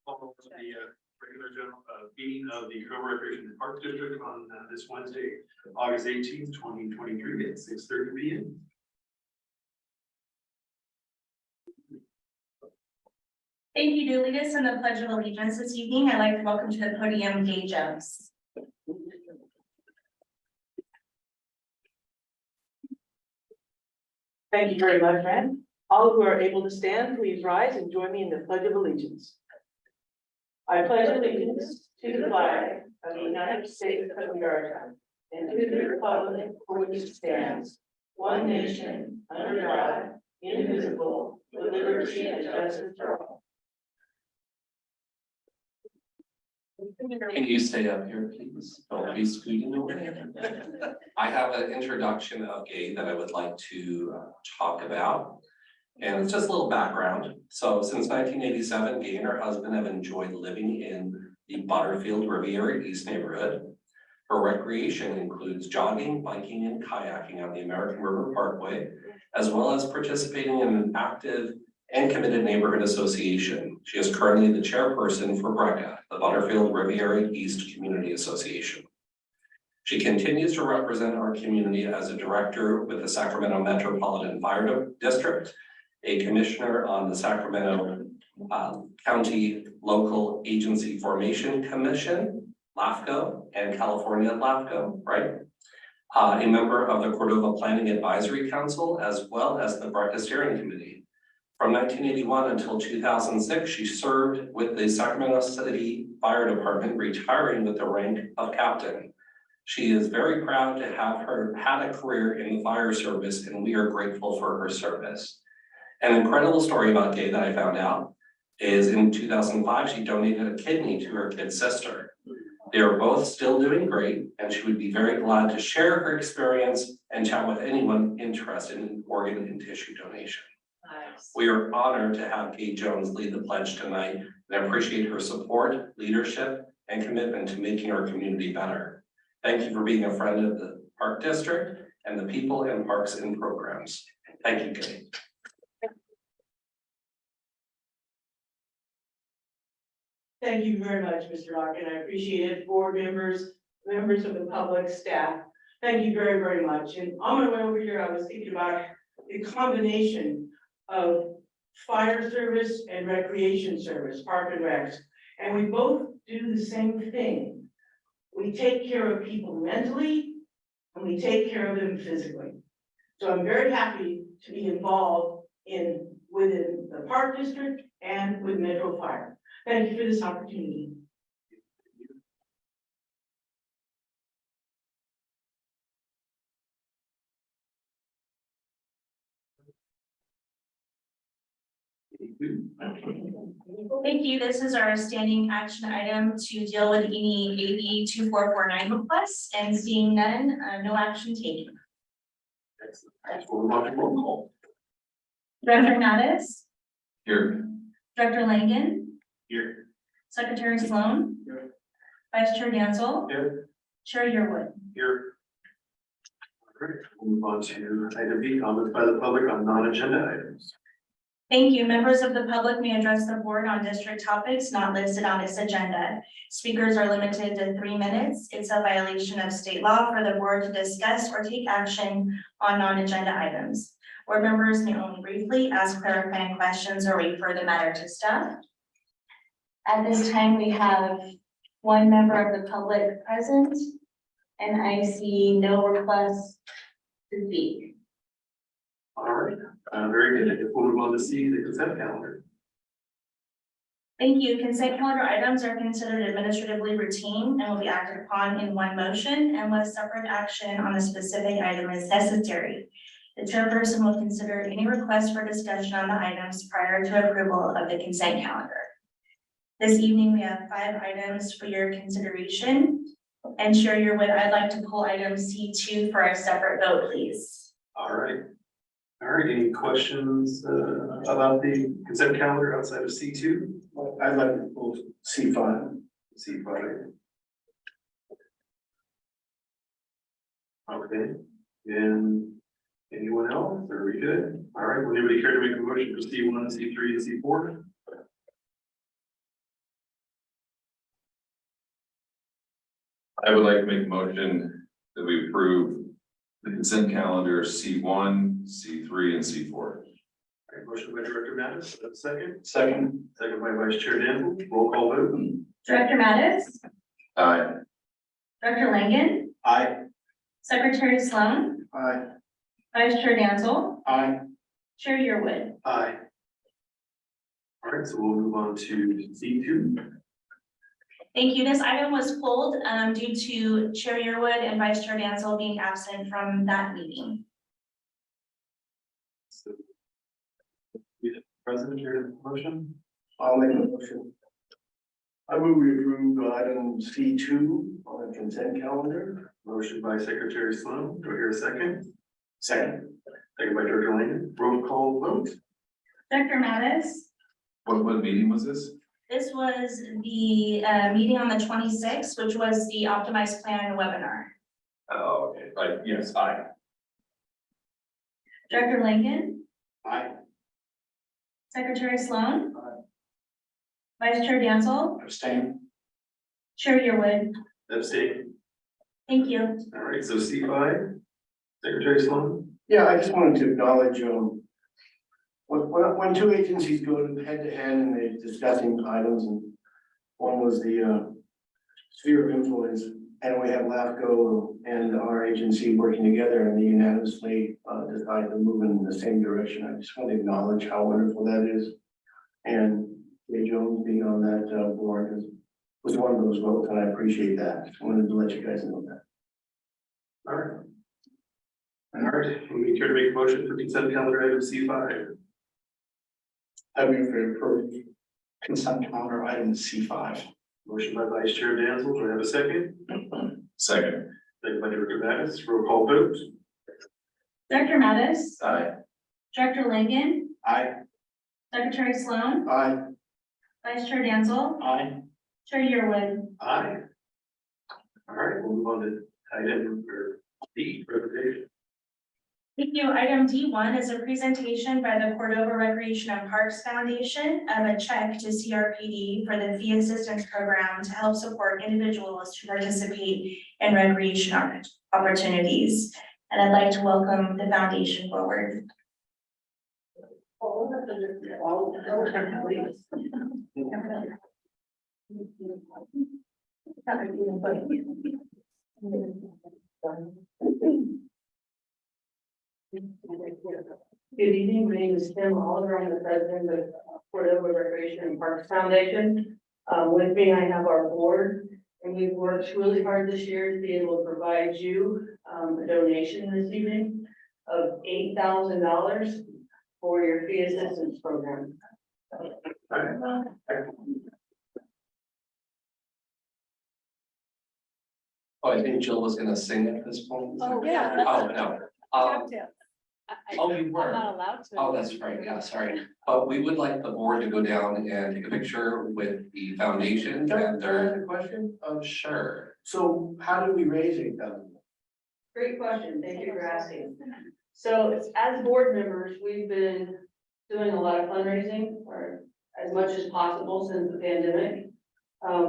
Call to the regular general meeting of the Cordova Recreation and Park District on this Wednesday, August 18th, 2023 at 6:30 p.m. Thank you to lead us in the Pledge of Allegiance this evening. I'd like to welcome to the podium Gay Jones. Thank you very much, friend. All who are able to stand, please rise and join me in the Pledge of Allegiance. I pledge allegiance to the flag of the United States of America and to the republic for which it stands, one nation, under God, indivisible, with liberty and justice for all. Can you stay up here, please? Don't be scooting away. I have an introduction of Gay that I would like to talk about. And it's just a little background. So since 1987, Gay and her husband have enjoyed living in the Butterfield Riviera East neighborhood. Her recreation includes jogging, biking, and kayaking on the American River Parkway, as well as participating in an active and committed neighborhood association. She is currently the chairperson for BRECA, the Butterfield Riviera East Community Association. She continues to represent our community as a director with the Sacramento Metropolitan Fire District, a commissioner on the Sacramento County Local Agency Formation Commission, LAFCO, and California LAFCO, right? A member of the Cordova Planning Advisory Council, as well as the BRECA Steering Committee. From 1981 until 2006, she served with the Sacramento City Fire Department, retiring with the rank of captain. She is very proud to have had a career in the fire service, and we are grateful for her service. An incredible story about Gay that I found out is in 2005, she donated a kidney to her kid sister. They are both still doing great, and she would be very glad to share her experience and chat with anyone interested in organ and tissue donation. Nice. We are honored to have Gay Jones lead the pledge tonight and appreciate her support, leadership, and commitment to making our community better. Thank you for being a friend of the Park District and the people and parks and programs. Thank you, Gay. Thank you very much, Mr. Larkin. I appreciate it. Board members, members of the public, staff. Thank you very, very much. And on my way over here, I was thinking about the combination of fire service and recreation service, park and recs. And we both do the same thing. We take care of people mentally and we take care of them physically. So I'm very happy to be involved within the Park District and with Metro Fire. Thank you for this opportunity. Thank you. This is our standing action item to deal with any AB 2449 requests, and seeing none, no action taken. Director Nadas, Here. Director Langen, Here. Secretary Sloan, Here. Vice Chair Dancel, Here. Chair Yearwood. Here. All right, we'll move on to item B, comments by the public on non-agenda items. Thank you. Members of the public may address the board on district topics not listed on this agenda. Speakers are limited to 3 minutes. It's a violation of state law for the board to discuss or take action on non-agenda items. Board members may only briefly ask clarifying questions or refer the matter to staff. At this time, we have one member of the public present, and I see no requests to speak. All right, very good. If we'll move on to see the consent calendar. Thank you. Consent calendar items are considered administratively routine and will be acted upon in one motion unless separate action on a specific item is necessary. The chairperson will consider any request for discussion on the items prior to approval of the consent calendar. This evening, we have 5 items for your consideration. And Chair Yearwood, I'd like to pull item C2 for a separate vote, please. All right. All right, any questions about the consent calendar outside of C2? I'd like to pull C5. C5. Okay, and anyone else? Are we good? All right, would anybody care to make a motion for C1, C3, and C4? I would like to make a motion that we approve the consent calendar C1, C3, and C4. All right, motion by Director Mattis, second. Second. Second by Vice Chair Danville, roll call vote. Director Mattis, Aye. Director Langen, Aye. Secretary Sloan, Aye. Vice Chair Danzel, Aye. Chair Yearwood. Aye. All right, so we'll move on to C2. Thank you. This item was pulled due to Chair Yearwood and Vice Chair Danzel being absent from that meeting. So, President, your motion? I'll make a motion. I move we approve item C2 on the consent calendar. Motion by Secretary Sloan, do I hear a second? Second. Second by Director Langen, roll call vote. Director Mattis, What meeting was this? this was the meeting on the 26th, which was the optimized plan webinar. Oh, okay, right, yes, aye. Director Langen, Aye. Secretary Sloan, Aye. Vice Chair Danzel, Abstain. Chair Yearwood. Abstain. Thank you. All right, so C5, Secretary Sloan. Yeah, I just wanted to acknowledge, when two agencies go head to hand and they're discussing items, and one was the sphere of influence, and we have LAFCO and our agency working together, and they unanimously decided to move in the same direction. I just want to acknowledge how wonderful that is. And Jay Jones being on that board was one of those votes, and I appreciate that. Just wanted to let you guys know that. All right. All right, we care to make a motion for consent calendar item C5. I move to approve consent calendar item C5. Motion by Vice Chair Danzel, do I have a second? Second. Second by Director Mattis, roll call vote. Director Mattis, Aye. Director Langen, Aye. Secretary Sloan, Aye. Vice Chair Danzel, Aye. Chair Yearwood. Aye. All right, we'll move on to item D, presentation. Thank you. Item D1 is a presentation by the Cordova Recreation and Parks Foundation of a check to CRPD for the fee assistance program to help support individuals to participate in recreation opportunities. And I'd like to welcome the foundation forward. Good evening, my name is Tim Oliver, I'm the president of Cordova Recreation and Parks Foundation. With me, I have our board, and we've worked really hard this year to be able to provide you a donation this evening of $8,000 for your fee assistance program. Oh, I think Jill was gonna sing at this point. Oh, yeah. Oh, no. Cocktails. Oh, you I'm were. not allowed to. Oh, that's right, yeah, sorry. But we would like the board to go down and take a picture with the foundation Can I and their, ask a question? sure. So how do we raise $8,000? Great question, thank you for asking. So as board members, we've been doing a lot of fundraising or as much as possible since the pandemic.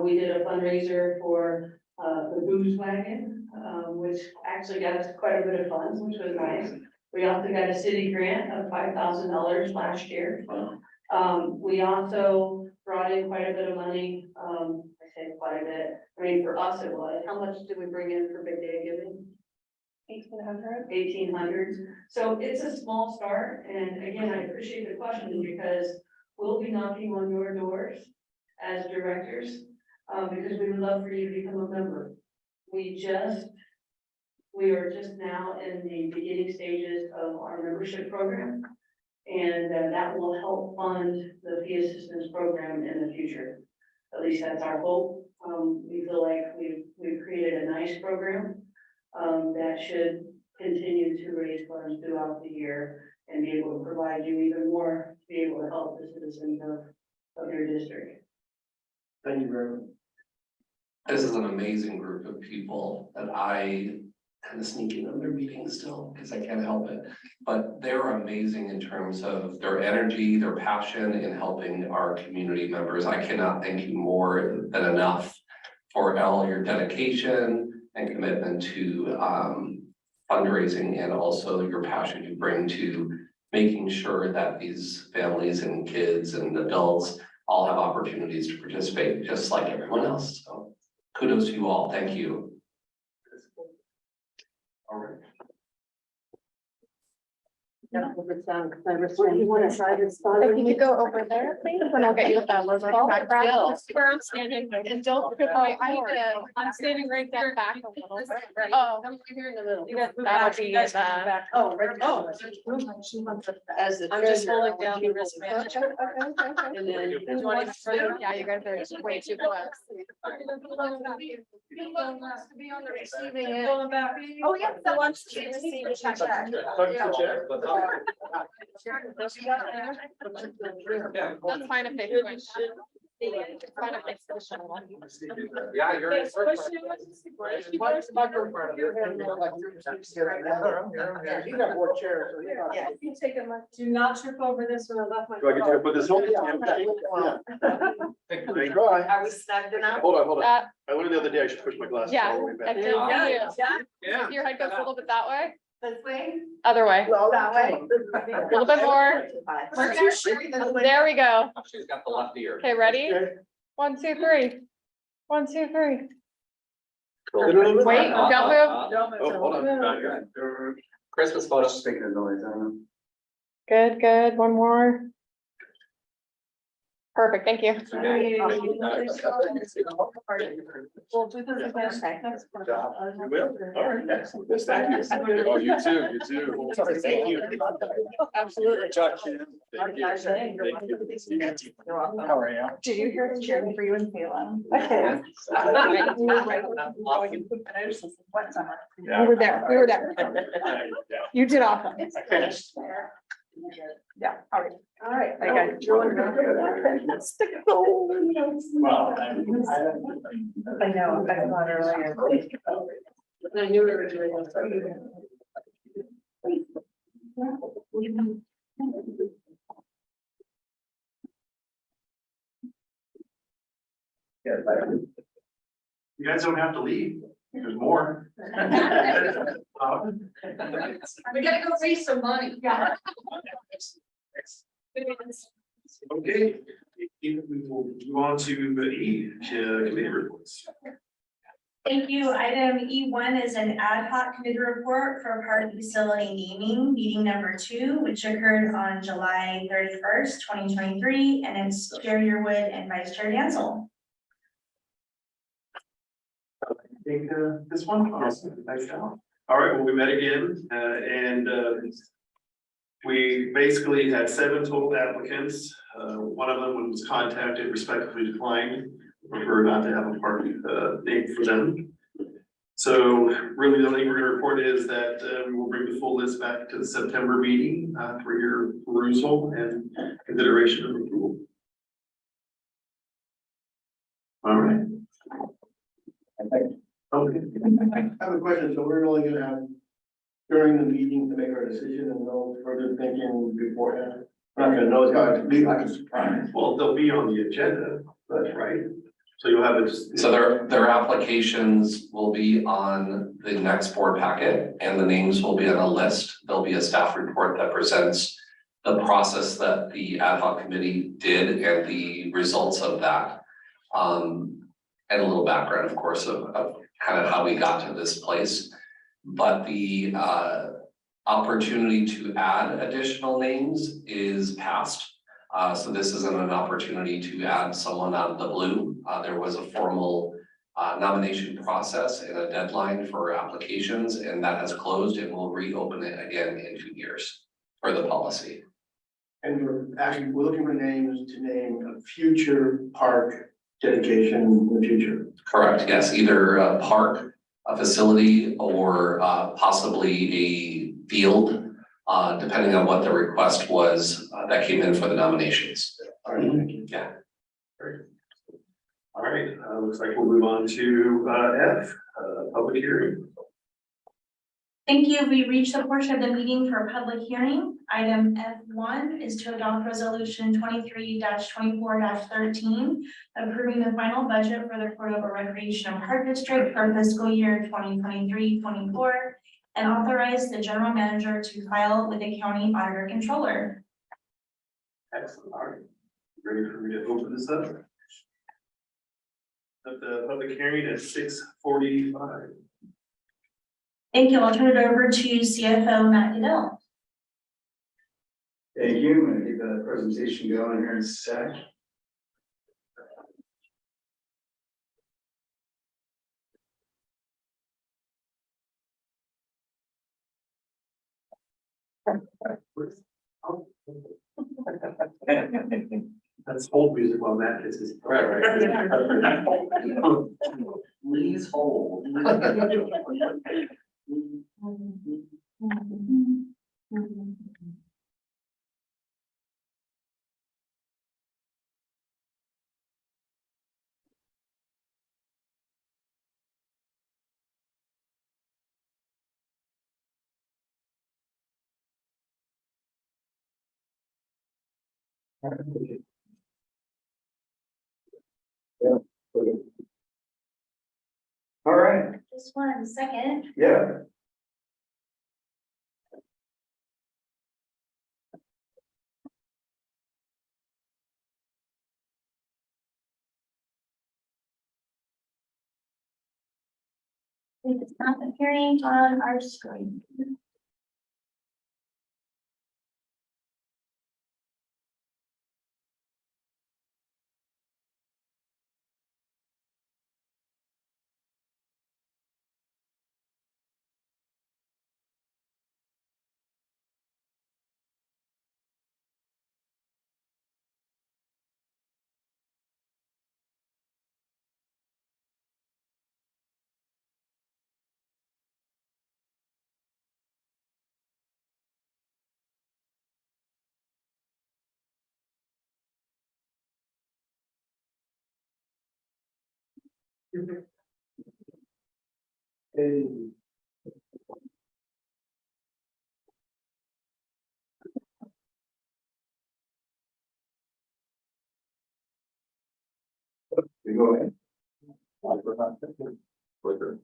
We did a fundraiser for the booze wagon, which actually got us quite a bit of funds, which was nice. We also got a city grant of $5,000 last year. We also brought in quite a bit of money. I say quite a bit. I mean, for us it was. How much did we bring in for Big Day Giving? 1,800. 1,800. So it's a small start. And again, I appreciate the question because we'll be knocking on your doors as directors, because we would love for you to become a member. We are just now in the beginning stages of our membership program. And that will help fund the fee assistance program in the future. At least that's our hope. We feel like we've created a nice program that should continue to raise funds throughout the year and be able to provide you even more to be able to help the citizens of your district. Thank you very much. This is an amazing group of people that I kind of sneak in on their meetings still because I can't help it. But they're amazing in terms of their energy, their passion in helping our community members. I cannot thank you more than enough for all your dedication and commitment to fundraising, and also your passion you bring to making sure that these families and kids and adults all have opportunities to participate just like everyone else. So kudos to you all. Thank you. All right. If you could go over there, please, and I'll get you with that logo. Where I'm standing, and don't. I'm standing right there back a little. Oh. Here in the middle. That would be the. Oh, right. Oh. As the. I'm just holding down the wristband. And then. Yeah, you guys are just way too close. Oh, yeah, the lunch. That's fine if they switch. It's fine if they switch on one. Yeah, you're. You got more chairs, so you got. Yeah. You take a look. Do not trip over this when I left my. Do I get to put this on? Try. Are we snagged enough? Hold on. That, I went the other day, I should push my glasses yeah, all the way I back. did see you. Yeah. Your head goes a little bit that way, This way? other way, That way. a little bit more. There we go. She's got the left ear. Okay, ready? 1, 2, 3. 1, 2, 3. Wait, don't move. Oh, hold on. Christmas photos. Making a noise, I don't know. Good, good. One more. Perfect, thank you. We'll do this again. You will? All right, excellent. Yes, thank you. Oh, you too, you too. Thank you. Absolutely. Chuck. Thank you. Thank you. How are you? Did you hear him cheering for you and Salem? Okay. We were there, we were there. You did awesome. Yeah, all right. All right. I got you. Wow. I know, I thought earlier. I knew we were doing this. You guys don't have to leave. There's more. We gotta go raise some money. Yeah. Okay, we will move on to the E, committee reports. Thank you. Item E1 is an ad hoc committee report for park facility naming, meeting number 2, which occurred on July 31st, 2023, and it's Chair Yearwood and Vice Chair Dancel. Take this one. Awesome. Nice job. All right, well, we met again, and we basically had 7 total applicants. One of them was contacted, respectfully declined, prefer not to have a park named for them. So really, the only thing we're going to report is that we will bring the full list back to the September meeting for your perusal and consideration of approval. All right. Okay. I have a question, so we're only gonna have during the meeting to make our decision and no further thinking beforehand? We're not gonna know, it's gonna be like a surprise. Well, they'll be on the agenda, that's right. So you'll have it. So their applications will be on the next board packet, and the names will be on a list. There'll be a staff report that presents the process that the ad hoc committee did and the results of that. And a little background, of course, of kind of how we got to this place. But the opportunity to add additional names is passed. So this isn't an opportunity to add someone out of the blue. There was a formal nomination process and a deadline for applications, and that has closed, and we'll reopen it again in 2 years for the policy. And we're looking for names to name a future park dedication in the future. Correct, yes, either a park, a facility, or possibly a field, depending on what the request was that came in for the nominations. All right, thank you. Yeah. Great. All right, looks like we'll move on to F, public hearing. Thank you. We reached the portion of the meeting for public hearing. Item F1 is to adopt resolution 23-24-13, approving the final budget for the Cordova Recreation and Park District for fiscal year 2023-24, and authorize the general manager to file with the county auditor controller. Excellent, all right. Ready for me to open this up? At the public hearing at 6:45. Thank you. I'll turn it over to CFO Matt Goodell. Thank you. I'm gonna get the presentation going here in a sec. That's hold music while Matt gets his. Right. Please hold. All right, Just 1 second. yeah. If it's not appearing on our screen. You go ahead. Quicker.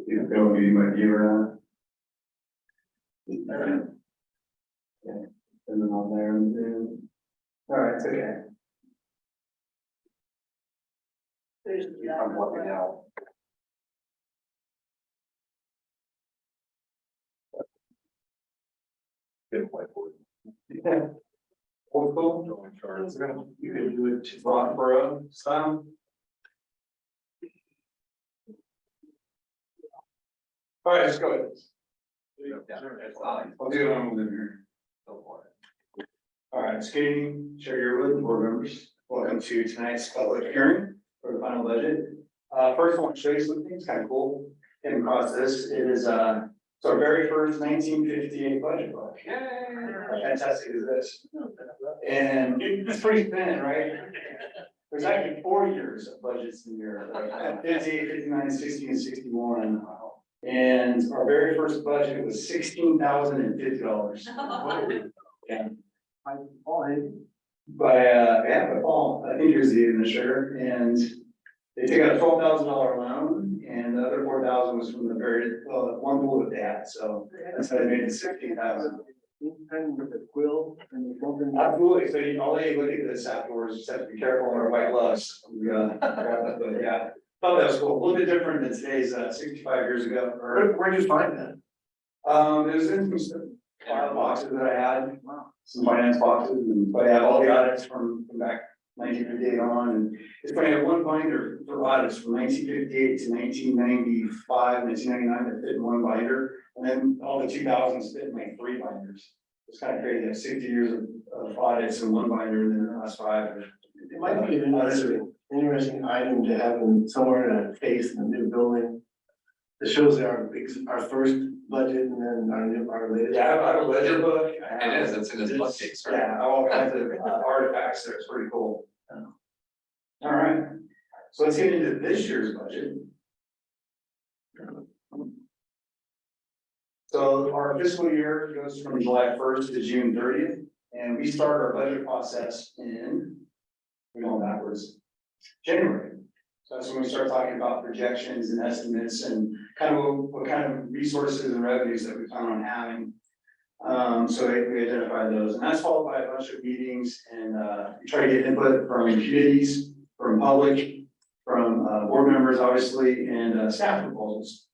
You know, you might be around. Yeah, and then on there and then. All right, it's okay. I'm working out. Good whiteboard. Yeah. Cool. Drawing charts. You can do it Rockborough style. All right, let's go ahead. I'll do it on with here. Go for it. All right, skating, share your with board members. Welcome to tonight's public hearing for the final budget. First, I want to show you something. It's kind of cool. Came across this. It is it's our very first 1958 budget book. How fantastic is this? And it's pretty thin, right? There's actually 4 years of budgets in here, like 58, 59, 60, and 61. And our very first budget was $16,050. Yeah. By Paul, I think he was the administrator, and they took out a $12,000 loan, and the other 4,000 was from the very, one pool with dad, so that's how they made it 16,000. With the quill and the absolutely, so I'll let you look at this afterwards, just have to be careful on our white gloves. But yeah, thought that was cool, a little bit different than today's 65 years ago. Where'd you find that? It was in some boxes that I had, some finance boxes, and but I have all the audits from back 1958 on, and it's funny, I have one binder for audits from 1958 to 1995, 1999, that fit in one binder, and then all the 2000s fit in like 3 binders. It's kind of crazy, I have 60 years of audits in one binder, and then the last 5. It might be an interesting item to have in somewhere in a face in a new building. It shows our first budget and then our latest. Yeah, I have a ledger book. I It have- is, it's in his bookcase, right? Yeah, all kinds of artifacts there, it's pretty cool. All right, so let's get into this year's budget. So our fiscal year goes from July 1st to June 30th, and we start our budget process in, we're going backwards, January. So that's when we start talking about projections and estimates and kind of what kind of resources and revenues that we plan on having. So we identify those, and that's followed by a bunch of meetings and we try to get input from committees, from public, from board members, obviously, and staff proposals.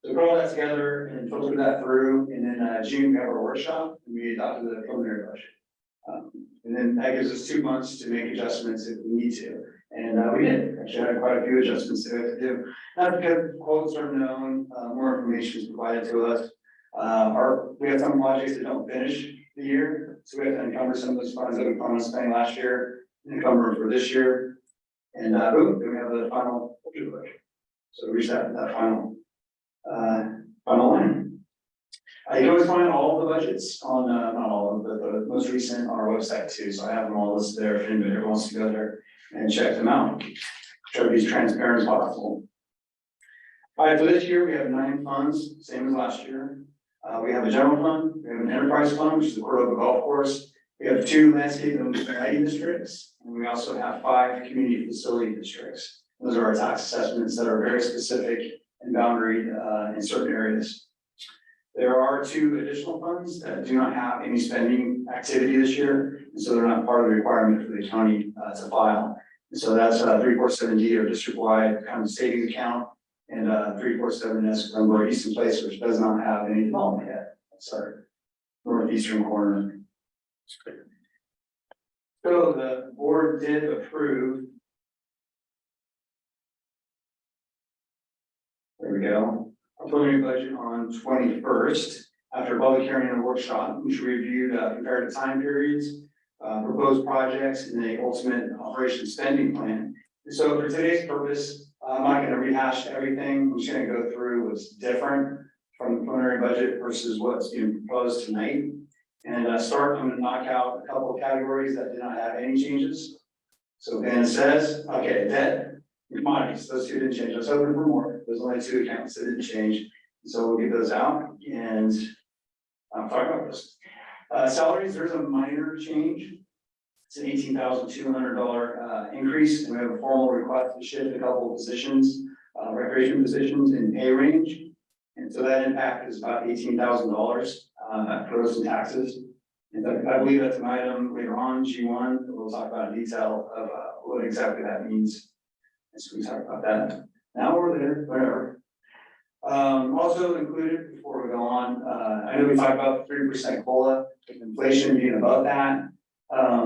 So we put all that together and filter that through, and then June we have our workshop, and we adopted the preliminary budget. And then that gives us 2 months to make adjustments if we need to, and we did, actually had quite a few adjustments that we have to do. Not because quotes are known, more information is provided to us. We have some projects that don't finish the year, so we have to encumber some of those funds that we planned on spending last year, encumber for this year. And boom, then we have the final budget. So we reach that final line. You can always find all of the budgets on, not all of them, but the most recent on our website too, so I have them all listed there if anybody ever wants to go there and check them out. Try to be as transparent as possible. All right, for this year, we have 9 funds, same as last year. We have a general fund, we have an enterprise fund, which is the Cordova Golf Course. We have 2 landscape and lighting districts, and we also have 5 community facility districts. Those are our tax assessments that are very specific and boundaried in certain areas. There are 2 additional funds that do not have any spending activity this year, and so they're not part of the requirement for the county to file. And so that's 347D or district-wide kind of savings account, and 347S Glenboro Eastern Place, which does not have any development yet. That's our northeastern corner. So the board did approve. There we go. A preliminary budget on 21st, after public hearing and a workshop, which reviewed comparative time periods, proposed projects, and the ultimate operation spending plan. And so for today's purpose, I'm not going to rehash everything. I'm just going to go through what's different from the preliminary budget versus what's being proposed tonight. And I'm going to knock out a couple of categories that did not have any changes. So Ben says, okay, debt, commodities, those 2 didn't change. I was hoping for more. There's only 2 accounts that didn't change. So we'll get those out and I'll talk about this. Salaries, there's a minor change. It's an $18,200 increase, and we have a formal request to shift a couple of positions, recreation positions in pay range. And so that impact is about $18,000 gross in taxes. And I believe that's an item later on, G1, we'll talk about in detail of what exactly that means. And so we talk about that now or later, whatever. Also included before we go on, I know we talked about 3% COLA, with inflation being above that.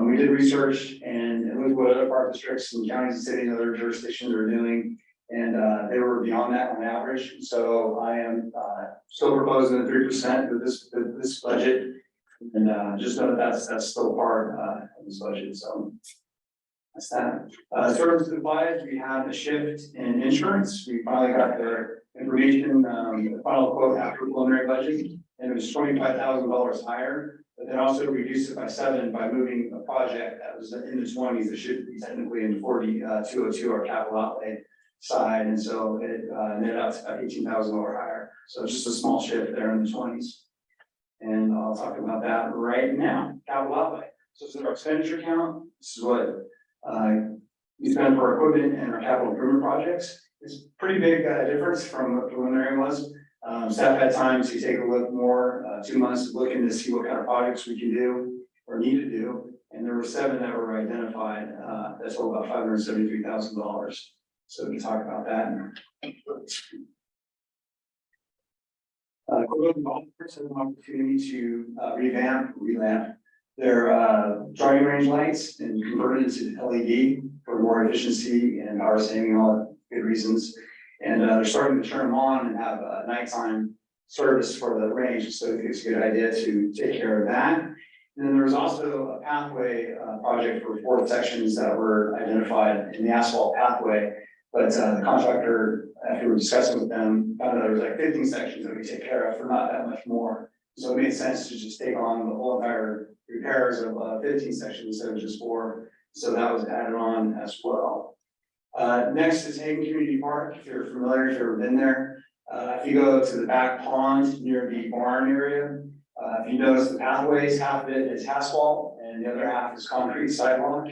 We did research and looked what other park districts and counties and cities and other jurisdictions are doing. And they were beyond that on average. So I am still proposing the 3% for this budget. And just know that that's still part of this budget. So that's that. Service supplies, we had a shift in insurance. We finally got the information, the final quote after preliminary budget, and it was $25,000 higher. But then also reduced it by 7 by moving a project that was in the 20s. It should be technically in 4202, our capital outlay side, and so it netted out to about $18,000 higher. So it's just a small shift there in the 20s. And I'll talk about that right now. Capital outlay. So this is our expenditure count. This is what we spend for equipment and our capital improvement projects. It's a pretty big difference from what preliminary was. Staff had time to take a look more, 2 months looking to see what kind of projects we can do or need to do. And there were 7 that were identified. That's all about $573,000. So we can talk about that. Cordova Golf Course has an opportunity to revamp their driving range lights and convert it to LED for more efficiency and power saving, all good reasons. And they're starting to turn them on and have nighttime service for the range. So it's a good idea to take care of that. And then there was also a pathway project for 4 sections that were identified in the asphalt pathway. But the contractor, after we were discussing with them, found out there was like 15 sections that we take care of for not that much more. So it made sense to just take on the whole entire repairs of 15 sections instead of just 4. So that was added on as well. Next is Hagen Community Park. If you're familiar, if you've ever been there, if you go to the back pond near the barn area, if you notice the pathways, half of it is asphalt and the other half is concrete sidewalk.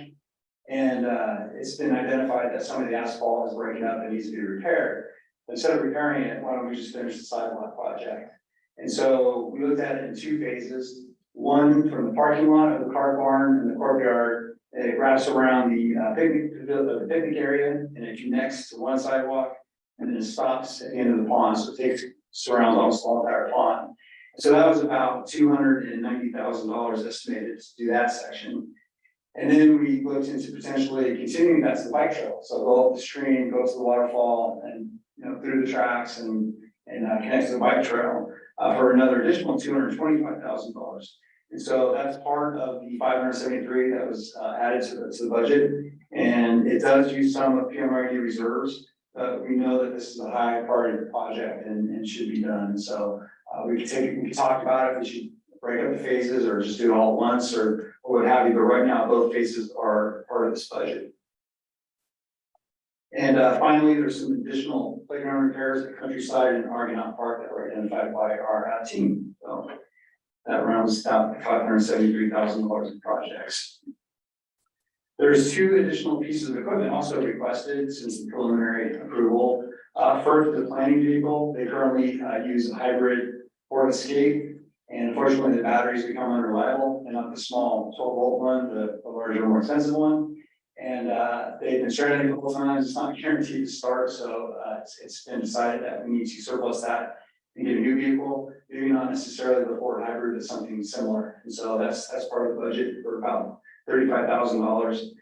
And it's been identified that some of the asphalt is breaking up and needs to be repaired. Instead of repairing it, why don't we just finish the sidewalk project? And so we looked at it in 2 phases. One from the parking lot of the car barn and the courtyard. It wraps around the picnic area and it connects to one sidewalk and then it stops at the end of the pond. So it surrounds almost the entire pond. So that was about $290,000 estimated to do that section. And then we looked into potentially continuing that to the bike trail. So go up the stream, go to the waterfall and, through the tracks and connect to the bike trail for another additional $225,000. And so that's part of the 573 that was added to the budget. And it does use some of PMRD reserves, but we know that this is a high priority project and should be done. So we could talk about it, we should break up the phases or just do it all at once or what have you, but right now both phases are part of this budget. And finally, there's some additional playground repairs at Countryside and Argonaut Park that were identified by our team. So that rounds out $573,000 in projects. There's 2 additional pieces of equipment also requested since the preliminary approval. First, the planning vehicle, they currently use a hybrid Ford Escape. And unfortunately, the batteries become unreliable and not the small 12-volt one, the larger, more expensive one. And they've been stranded a couple of times. It's not guaranteed to start, so it's been decided that we need to surplus that and get a new vehicle. Maybe not necessarily the Ford hybrid, but something similar. And so that's part of the budget for about $35,000.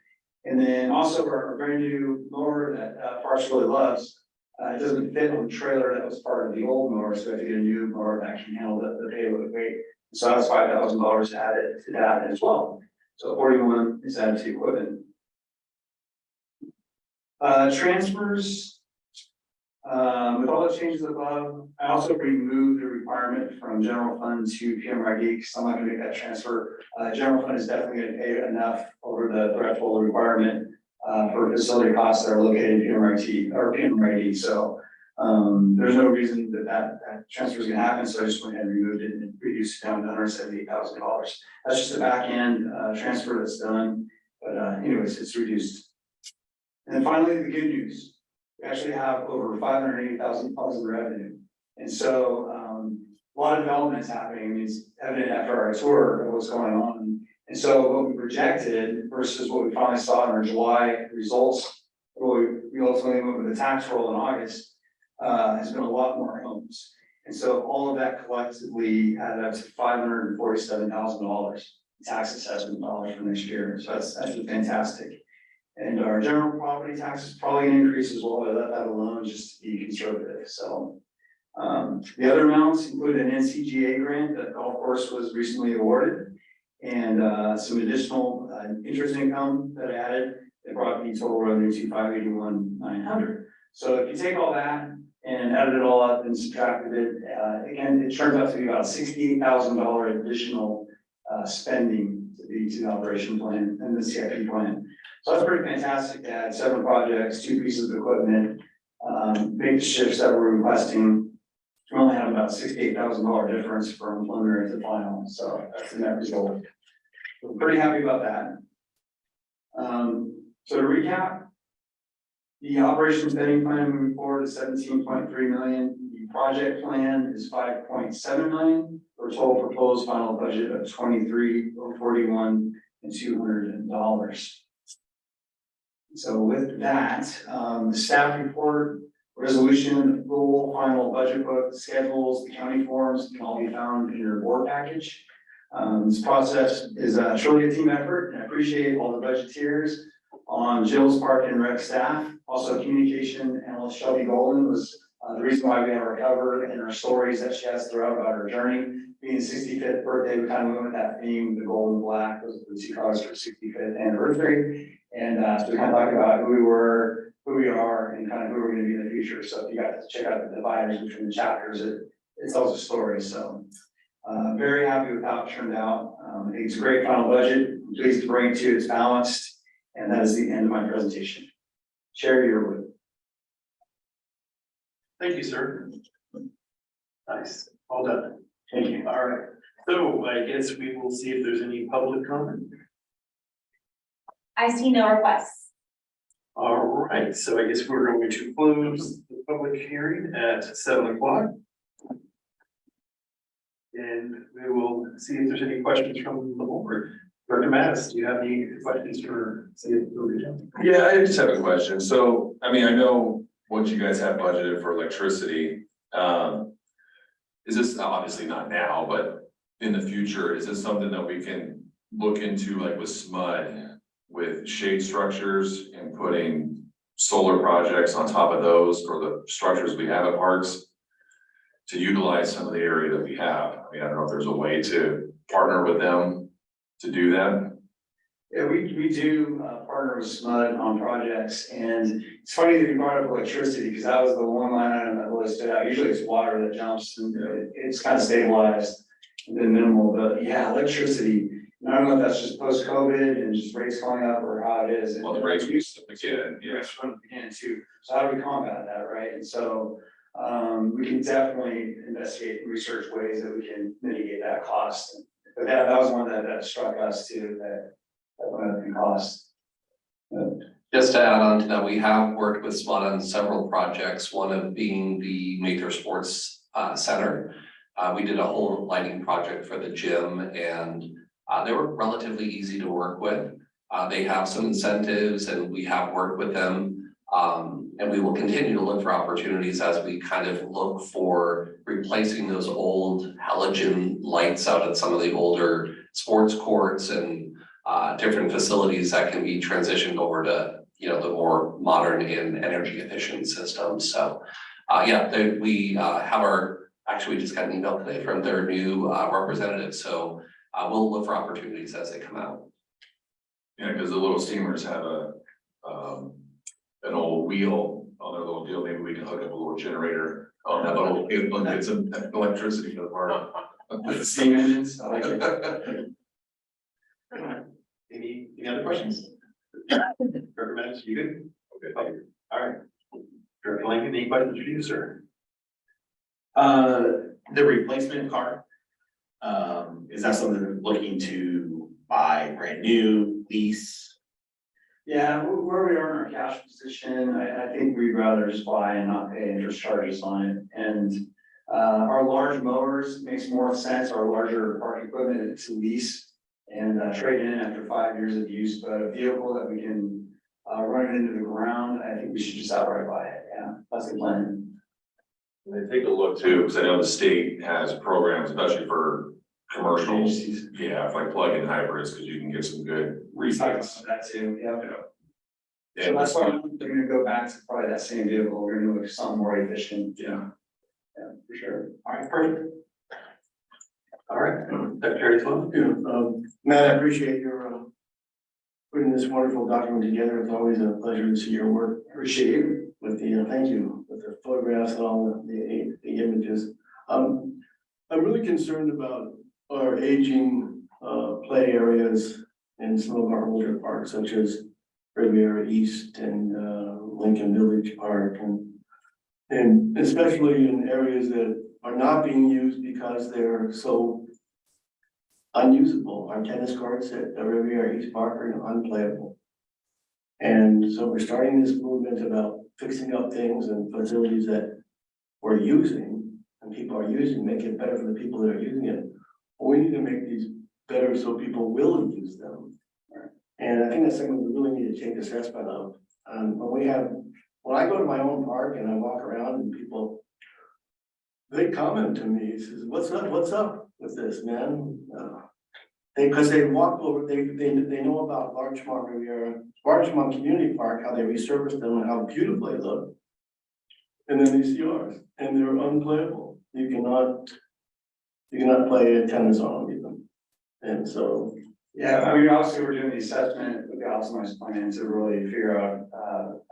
And then also our brand new mower that Parks really loves. It doesn't fit on the trailer that was part of the old mower, so we have to get a new mower that can handle the payload weight. So that's $5,000 added to that as well. So 41 is added to equipment. Transfers. With all the changes above, I also removed the requirement from general fund to PMRD because I'm not going to make that transfer. General fund is definitely going to pay enough over the threshold requirement for facility costs that are located in PMRD. So there's no reason that transfer is going to happen. So I just went ahead and removed it and reduced it down to $178,000. That's just a back end transfer that's done. But anyways, it's reduced. And then finally, the good news. We actually have over $580,000 in revenue. And so a lot of development is happening. I mean, it's evident after our tour of what's going on. And so what we projected versus what we finally saw in our July results, we ultimately went with the tax roll in August, has been a lot more homes. And so all of that collectively added up to $547,000 tax assessment dollars for next year. So that's fantastic. And our general property tax is probably going to increase as well. I let that alone just to be conservative. So the other amounts include an NCGA grant that golf course was recently awarded, and some additional interest income that I added. It brought the total revenue to $581,900. So if you take all that and added it all up and subtracted it, again, it turns out to be about $68,000 additional spending to the operation plan and the CIP plan. So that's pretty fantastic to add 7 projects, 2 pieces of equipment, big shifts that we're requesting. We only have about $68,000 difference from preliminary to final, so that's the net result. We're pretty happy about that. So to recap, the operation spending plan moving forward is $17.3 million. The project plan is $5.7 million for a total proposed final budget of $23,041,200. So with that, the staff report, resolution, the full final budget book, schedules, the county forms can all be found in your board package. This process is truly a team effort, and I appreciate all the budgeteers on Jill's Park and Rec staff. Also, communication analyst Shelby Golden was The reason why we have our cover and our stories that she has throughout about her journey, being 65th birthday, we kind of went with that theme, the gold and black, those are the two colors for 65th anniversary. And so we kind of talked about who we were, who we are, and kind of who we're going to be in the future. So if you guys check out the dividers between the chapters, it tells a story. So very happy with how it turned out. I think it's a great final budget. I'm pleased to bring it to you. It's balanced. And that is the end of my presentation. Chair, you're with. Thank you, sir. Nice, all done. Thank you. All right, so I guess we will see if there's any public comment. I see no requests. All right, so I guess we're going to close the public hearing at 7 o'clock. And we will see if there's any questions from the board. Dr. Mattis, do you have any questions for CRPD? Yeah, I just have a question. So, I mean, I know what you guys have budgeted for electricity. Is this obviously not now, but in the future, is this something that we can look into like with SMUD, with shade structures and putting solar projects on top of those for the structures we have at parks to utilize some of the area that we have? I mean, I don't know if there's a way to partner with them to do that. Yeah, we do partner with SMUD on projects, and it's funny that you brought up electricity, because that was the one line item that really stood out. Usually it's water that jumps, and it's kind of stabilized and then minimal, but yeah, electricity. And I don't know if that's just post-COVID and just rates going up or how it is. Well, the rates used to begin, yeah. Rates from the beginning too. So how do we combat that, right? And so we can definitely investigate and research ways that we can mitigate that cost. But that was one that struck us too, that went up in cost. Just to add on to that, we have worked with SMUD on several projects, one of being the Mather Sports Center. We did a whole lighting project for the gym, and they were relatively easy to work with. They have some incentives, and we have worked with them. And we will continue to look for opportunities as we kind of look for replacing those old halogen lights out at some of the older sports courts and different facilities that can be transitioned over to, you know, the more modern and energy efficient systems. So yeah, we have actually we just got an email today from their new representative. So we'll look for opportunities as they come out. Yeah, because the little steamers have an old wheel on their little deal. Maybe we can hook up a little generator on that little, get some electricity to the park. The steam engines, I like it. Any other questions? Dr. Mattis, you good? Okay. All right. Director Lincoln, any questions for you, sir? The replacement car, is that something they're looking to buy brand new, lease? Yeah, where we are in our cash position, I think we'd rather just buy and not pay interest charges on it. And our large mowers makes more sense, our larger park equipment to lease and trade in after 5 years of use. But a vehicle that we can run it into the ground, I think we should just outright buy it. Yeah, that's the plan. And take a look too, because I know the state has programs, especially for commercial, Agencies. yeah, like plug-in hybrids, because you can get some good rebates. That too, yeah. Yeah. So that's why they're gonna go back to probably that same vehicle. We're gonna look at something more efficient. Yeah. Yeah, for sure. All right, perfect. All right, Secretary Sloan. Matt, I appreciate your putting this wonderful document together. It's always a pleasure to see your work. Appreciate you. With the, thank you, with the photographs and all the images. I'm really concerned about our aging play areas in some of our older parks, such as Riviera East and Lincoln Village Park, and especially in areas that are not being used because they're so unusable. Our tennis courts at the Riviera East Park are unplayable. And so we're starting this movement about fixing up things and facilities that we're using and people are using, make it better for the people that are using it. We need to make these better so people will use them. And I think that's something we really need to take assessment of. When I go to my own park and I walk around and people, they comment to me, says, what's up with this, man? Because they walk over, they know about Larchmont Community Park, how they resurfaced them and how beautiful they look. and then ECRs, and they're unplayable. You cannot play tennis on them. And so, Yeah, I mean, obviously, we're doing the assessment with the optimized plan to really figure out,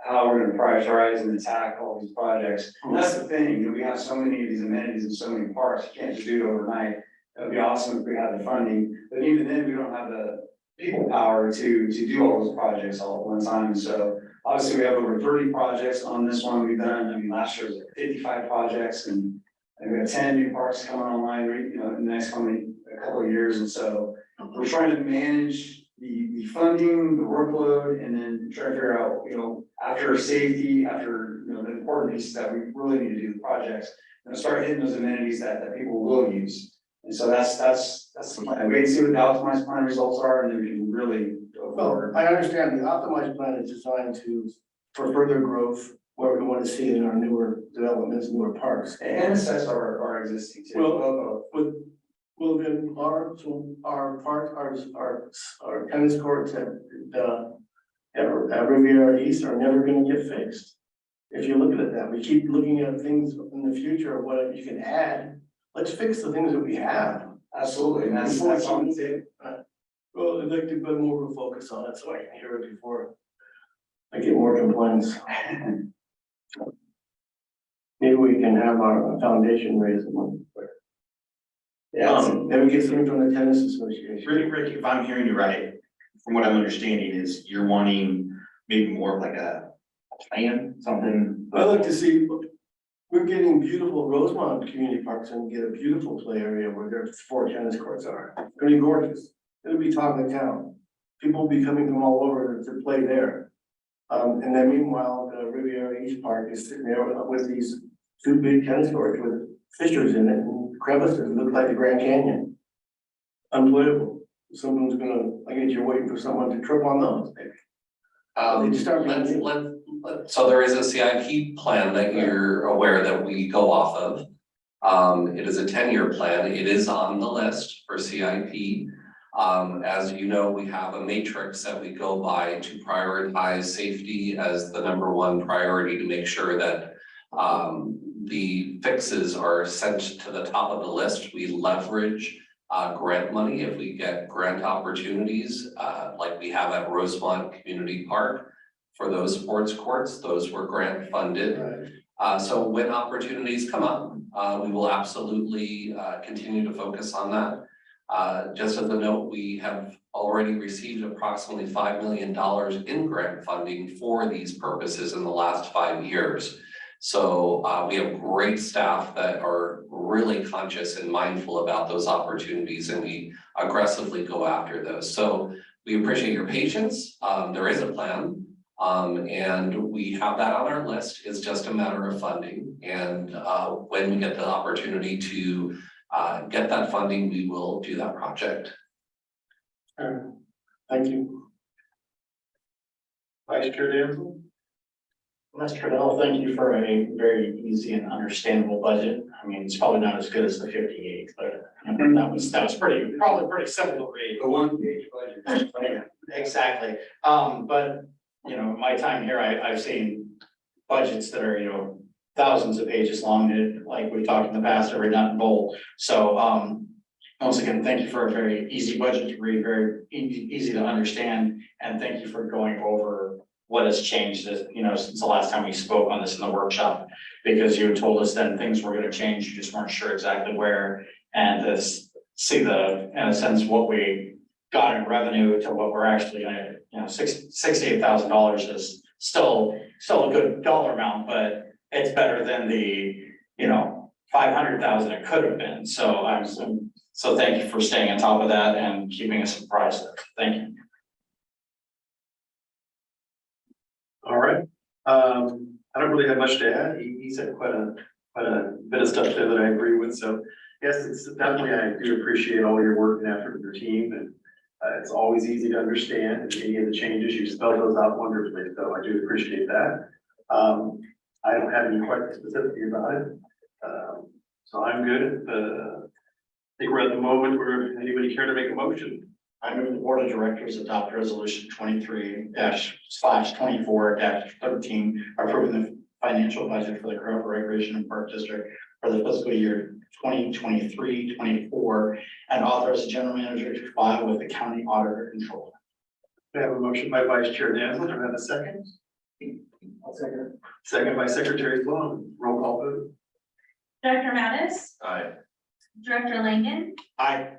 how we're gonna prioritize and attack all these projects. And that's the thing, you know, we have so many of these amenities and so many parks, you can't just do it overnight. It'd be awesome if we had the funding, but even then, we don't have the people power to do all those projects all at one time. So obviously, we have over 30 projects on this one we've done. I mean, last year was like 55 projects and we have 10 new parks coming online, you know, in the next a couple of years. And so we're trying to manage the funding, the workload, and then try to figure out, you know, after safety, after, you know, the important pieces that we really need to do the projects, and start hitting those amenities that people will use. And so that's the plan. Wait and see what the optimized plan results are, and then we can really go forward. well, I understand the optimized plan is designed for further growth, where we want to see in our newer developments, newer parks. And assess our existing too. Well, well, then our park, our tennis courts at Riviera East are never gonna get fixed. If you look at it that, we keep looking at things in the future of what you can add. Let's fix the things that we have. Absolutely, and that's on the table. Well, I'd like to put more of a focus on it so I can hear it before I get more complaints. Maybe we can have our foundation raise the money. Then we get something from the tennis association. Rick, if I'm hearing you right, from what I'm understanding is you're wanting maybe more of like a plan, something. I like to see, we're getting beautiful Rosemont community parks and get a beautiful play area where their 4 tennis courts are. It's gonna be gorgeous. It'll be top of the town. People will be coming from all over to play there. And then meanwhile, the Riviera East Park is sitting there with these 2 big tennis courts with fissures in it and crevices. It looks like the Grand Canyon. Unbelievable. Someone's gonna, I guess you're waiting for someone to trip on those. They start being- So there is a CIP plan that you're aware that we go off of. It is a 10-year plan. It is on the list for CIP. As you know, we have a matrix that we go by to prioritize safety as the #1 priority to make sure that the fixes are sent to the top of the list. We leverage grant money if we get grant opportunities, like we have at Rosemont Community Park for those sports courts. Those were grant funded. Right. So when opportunities come up, we will absolutely continue to focus on that. Just as a note, we have already received approximately $5 million in grant funding for these purposes in the last 5 years. So we have great staff that are really conscious and mindful about those opportunities, and we aggressively go after those. So we appreciate your patience. There is a plan, and we have that on our list. It's just a matter of funding. And when we get the opportunity to get that funding, we will do that project. Thank you. Vice Chair Danzel? Mr. Bell, thank you for a very easy and understandable budget. I mean, it's probably not as good as the 58, but that was probably pretty simple to read. The 1-page budget. Exactly. But, you know, my time here, I've seen budgets that are, you know, thousands of pages long, that, like we talked in the past, every nut and bolt. So, once again, thank you for a very easy budget to read, very easy to understand, and thank you for going over what has changed, you know, since the last time we spoke on this in the workshop, because you had told us then things were going to change, you just weren't sure exactly where, and to see in a sense, what we got in revenue to what we're actually gonna, you know, $68,000 is still a good dollar amount, but it's better than the, you know, 500,000 it could have been. So thank you for staying on top of that and keeping us apprised. Thank you. All right. I don't really have much to add. He said quite a bit of stuff there that I agree with. So yes, it's definitely, I do appreciate all your work and effort of your team, and it's always easy to understand. And any of the changes, you spell those out wonderfully. So I do appreciate that. I don't have any questions specifically about it. So I'm good. I think we're at the moment where anybody care to make a motion? I move the Board of Directors adopt resolution 23//24/13, approving the financial budget for the Cordova Recreation and Park District for the fiscal year 2023-24, and authorize the general manager to file with the county auditor control. We have a motion by Vice Chair Danforth, do I have a second? I'll second it. Second by Secretary Sloan, roll call vote. Director Mattis, Aye. Director Langen, Aye.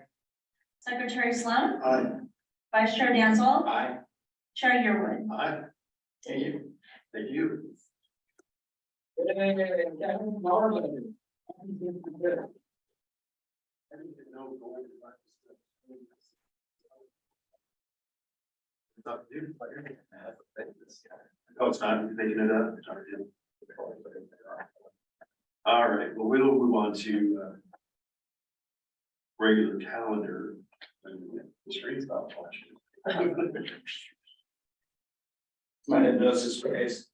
Secretary Sloan, Aye. Vice Chair Danzel, Aye. Chair Yearwood. Aye, Thank you. thank you. Oh, it's not making it up. All right, well, we'll move on to regular calendar. The screen's not flashing. My hypnosis phase.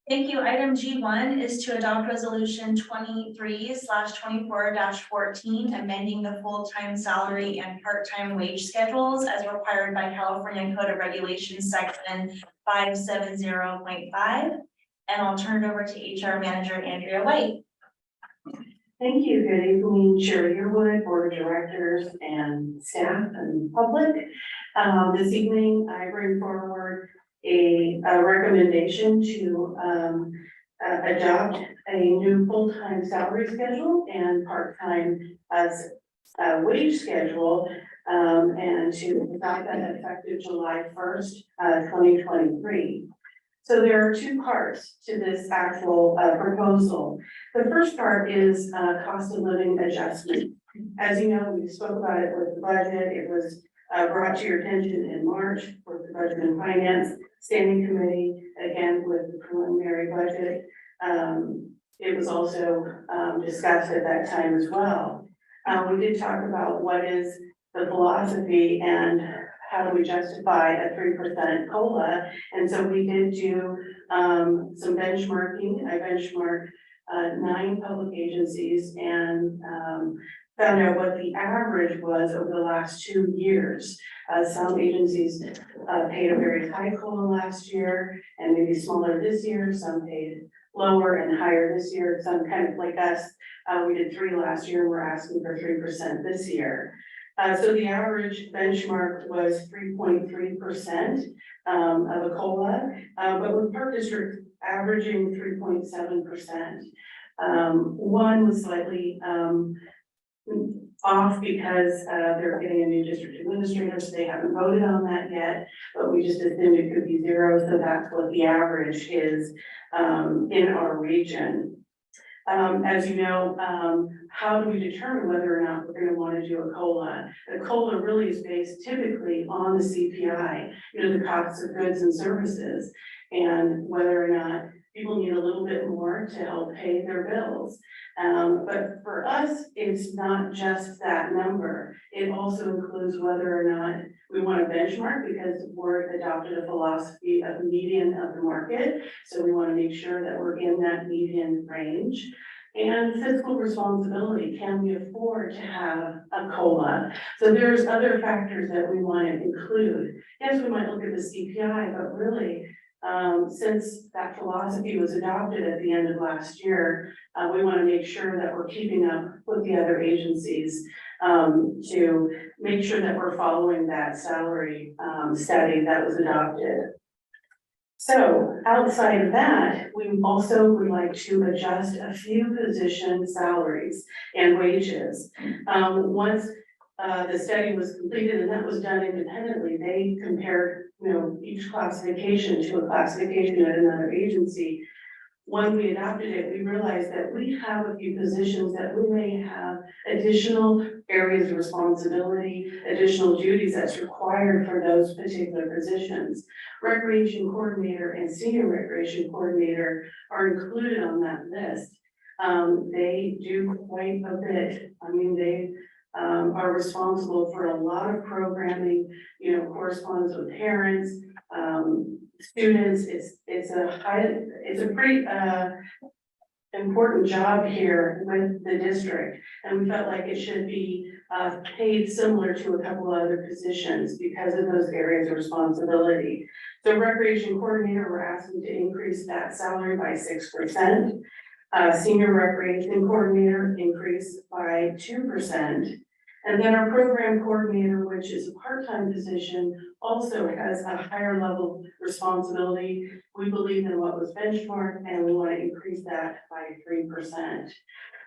Thank you. Item G1 is to adopt resolution 23/24-14, amending the full-time salary and part-time wage schedules as required by California Code of Regulations, section 570.5. And I'll turn it over to HR Manager Andrea White. Thank you. Good evening, Chair Yearwood, Board of Directors, and staff and public. This evening, I bring forward a recommendation to adopt a new full-time salary schedule and part-time wage schedule, and to adopt that effective July 1st, 2023. So there are two parts to this actual proposal. The first part is cost of living adjustment. As you know, we spoke about it with the budget. It was brought to your attention in March with the Budget and Finance Standing Committee, again with the preliminary budget. It was also discussed at that time as well. We did talk about what is the philosophy and how do we justify a 3% COLA. And so we did do some benchmarking. I benchmarked 9 public agencies and found out what the average was over the last 2 years. Some agencies paid a very high COLA last year and maybe smaller this year. Some paid lower and higher this year. Some kind of like us, we did 3 last year. We're asking for 3% this year. So the average benchmark was 3.3% of a COLA, but with Park District averaging 3.7%. One was slightly off because they're getting a new district administrator, so they haven't voted on that yet, but we just assumed it could be 0, so that's what the average is in our region. As you know, how do we determine whether or not we're going to want to do a COLA? The COLA really is based typically on the CPI, the costs of goods and services, and whether or not people need a little bit more to help pay their bills. But for us, it's not just that number. It also includes whether or not we want to benchmark, because the board adopted a philosophy of median of the market. So we want to make sure that we're in that median range. And fiscal responsibility, can we afford to have a COLA? So there's other factors that we want to include. Yes, we might look at the CPI, but really, since that philosophy was adopted at the end of last year, we want to make sure that we're keeping up with the other agencies to make sure that we're following that salary study that was adopted. So outside of that, we also would like to adjust a few position salaries and wages. Once the study was completed, and that was done independently, they compared, each classification to a classification at another agency. When we adopted it, we realized that we have a few positions that we may have additional areas of responsibility, additional duties that's required for those particular positions. Recreation coordinator and senior recreation coordinator are included on that list. They do quite a bit. I mean, they are responsible for a lot of programming, corresponds with parents, students. It's a pretty important job here with the district, and we felt like it should be paid similar to a couple of other positions because of those areas of responsibility. The recreation coordinator, we're asking to increase that salary by 6%. Senior recreation coordinator increased by 2%. And then our program coordinator, which is a part-time position, also has a higher level of responsibility. We believe in what was benchmarked and we want to increase that by 3%.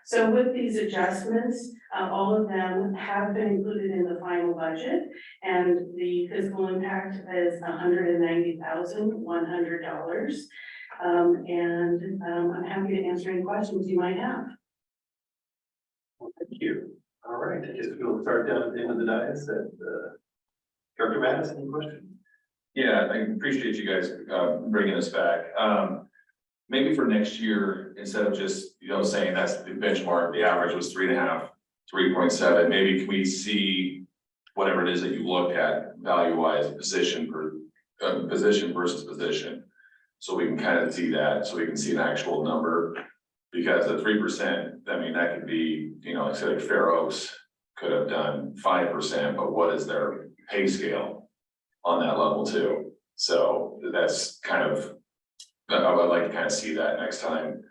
So with these adjustments, all of them have been included in the final budget, and the fiscal impact is $190,100. I'm happy to answer any questions you might have. Thank you. All right, I guess we'll start down at the end of the dais and, Dr. Mattis, any questions? Yeah, I appreciate you guys bringing us back. Maybe for next year, instead of just, saying that's the benchmark, the average was 3.5, 3.7, maybe can we see whatever it is that you looked at value-wise, position versus position? So we can kind of see that, so we can see an actual number. Because at 3%, I mean, that could be, like I said, Fair Oaks could have done 5%, but what is their pay scale on that level too? So that's kind of, I would like to kind of see that next time.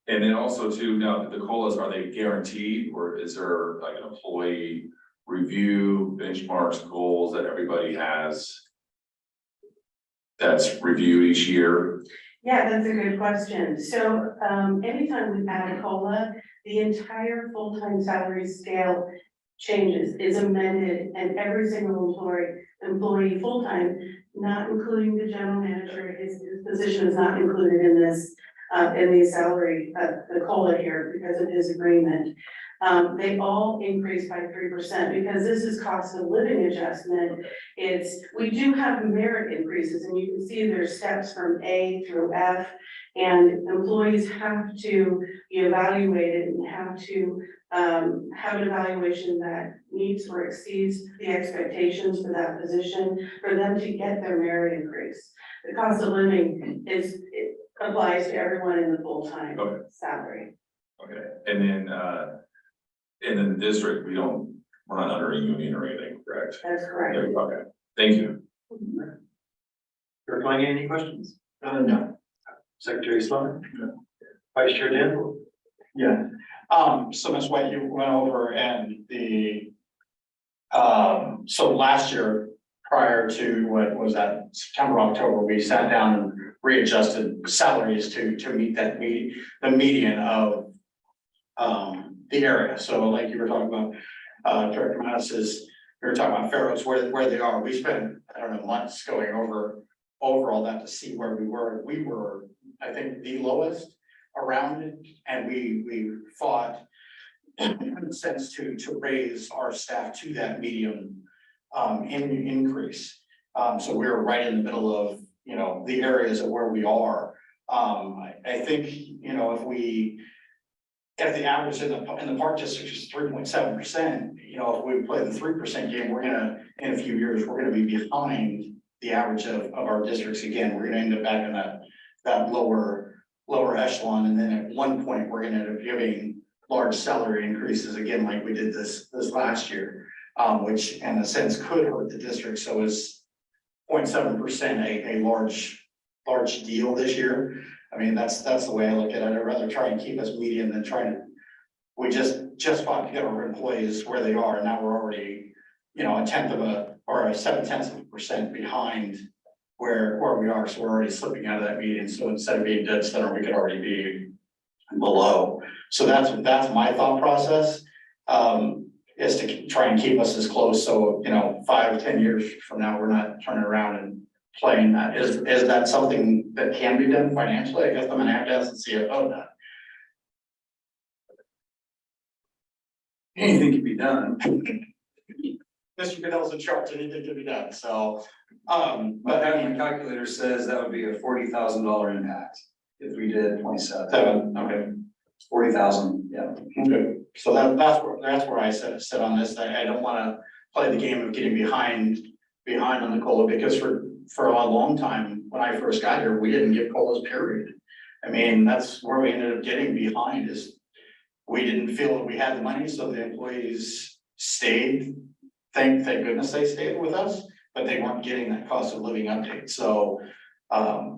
And then also too, now the COLAs, are they guaranteed, or is there like an employee review, benchmarks, goals that everybody has that's reviewed each year? Yeah, that's a good question. So, anytime we add a COLA, the entire full-time salary scale changes, is amended, and every single employee full-time, not including the general manager, his position is not included in this, in the salary, the COLA here because of his agreement. They all increased by 3% because this is cost of living adjustment. We do have merit increases, and you can see there's steps from A through F, and employees have to be evaluated and have to have an evaluation that meets or exceeds the expectations for that position for them to get their merit increase. The cost of living it applies to everyone in the full-time salary. Okay, and then in the district, we're not under a union or anything, correct? That's correct. Okay, thank you. Dr. Lange, any questions? No. Secretary Sloan? No. Vice Chair Dan? Yeah. So Ms. White, you went over and so last year, prior to what was that, September, October, we sat down and readjusted salaries to meet the median of the area. So like you were talking about, Director Mattis, we were talking about Fair Oaks, where they are. We spent, I don't know, months going over all that to see where we were. We were, I think, the lowest around it, and we fought in a sense to raise our staff to that medium increase. So we were right in the middle of, the areas of where we are. I think, if the average in the park district is 3.7%, if we play the 3% game, in a few years, we're gonna be behind the average of our districts again. We're gonna end up back in that lower echelon, and then at one point, we're gonna end up giving large salary increases again, like we did this last year, which in a sense could hurt the district. So is 0.7% a large deal this year? I mean, that's the way I look at it. I'd rather try and keep us median than we just fought to get our employees where they are, and now we're already, a 0.7% behind where we are. So we're already slipping out of that median. So instead of being dead center, we could already be below. So that's my thought process, is to try and keep us as close. So, 5 or 10 years from now, we're not turning around and playing that. Is that something that can be done financially? I guess I'm gonna have to ask the CFO that. Anything can be done. Mr. Goodell's in charge, anything can be done, so, But my calculator says that would be a $40,000 impact if we did 27. 7, okay. 40,000, yeah. Okay, so that's where I sit on this. I don't wanna play the game of getting behind on the COLA, because for a long time, when I first got here, we didn't give COLAs, period. I mean, that's where we ended up getting behind, is we didn't feel that we had the money, so the employees stayed. Thank goodness they stayed with us, but they weren't getting that cost of living update, so.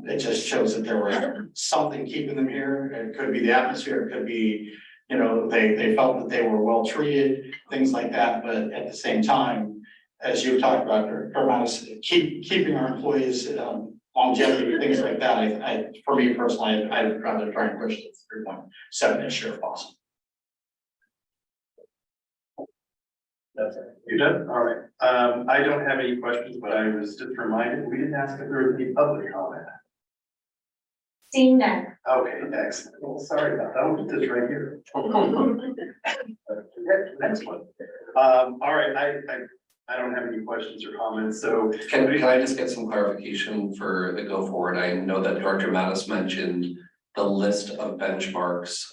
It just shows that there was something keeping them here. It could be the atmosphere, it could be, you know, they felt that they were well treated, things like that, but at the same time, as you've talked about, keeping our employees, longevity, things like that, for me personally, I'd rather try and push it to 3.7 this year if possible. That's it. You done? All right. I don't have any questions, but I was just reminded, we didn't ask if there was any public comment. Seeing none. Okay, excellent. Well, sorry about that. I'll put this right here. Next one. All right, I don't have any questions or comments, so. Can I just get some clarification for the go forward? I know that Director Mattis mentioned the list of benchmarks,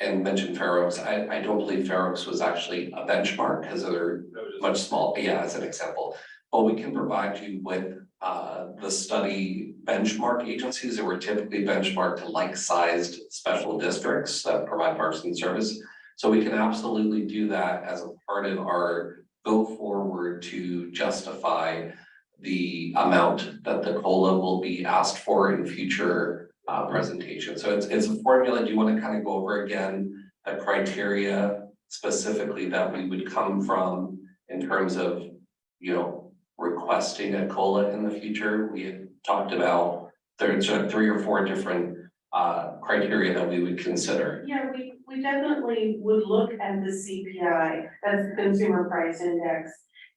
and mentioned Fair Oaks. I don't believe Fair Oaks was actually a benchmark because they're much small, yeah, as an example. But we can provide you with the study benchmark agencies that were typically benchmarked to like-sized special districts that provide parks and service. So we can absolutely do that as a part of our go forward to justify the amount that the COLA will be asked for in future presentation. So it's a formula. Do you want to kind of go over again the criteria specifically that we would come from in terms of, you know, requesting a COLA in the future? We had talked about there's 3 or 4 different criteria that we would consider. Yeah, we definitely would look at the CPI, that's the Consumer Price Index.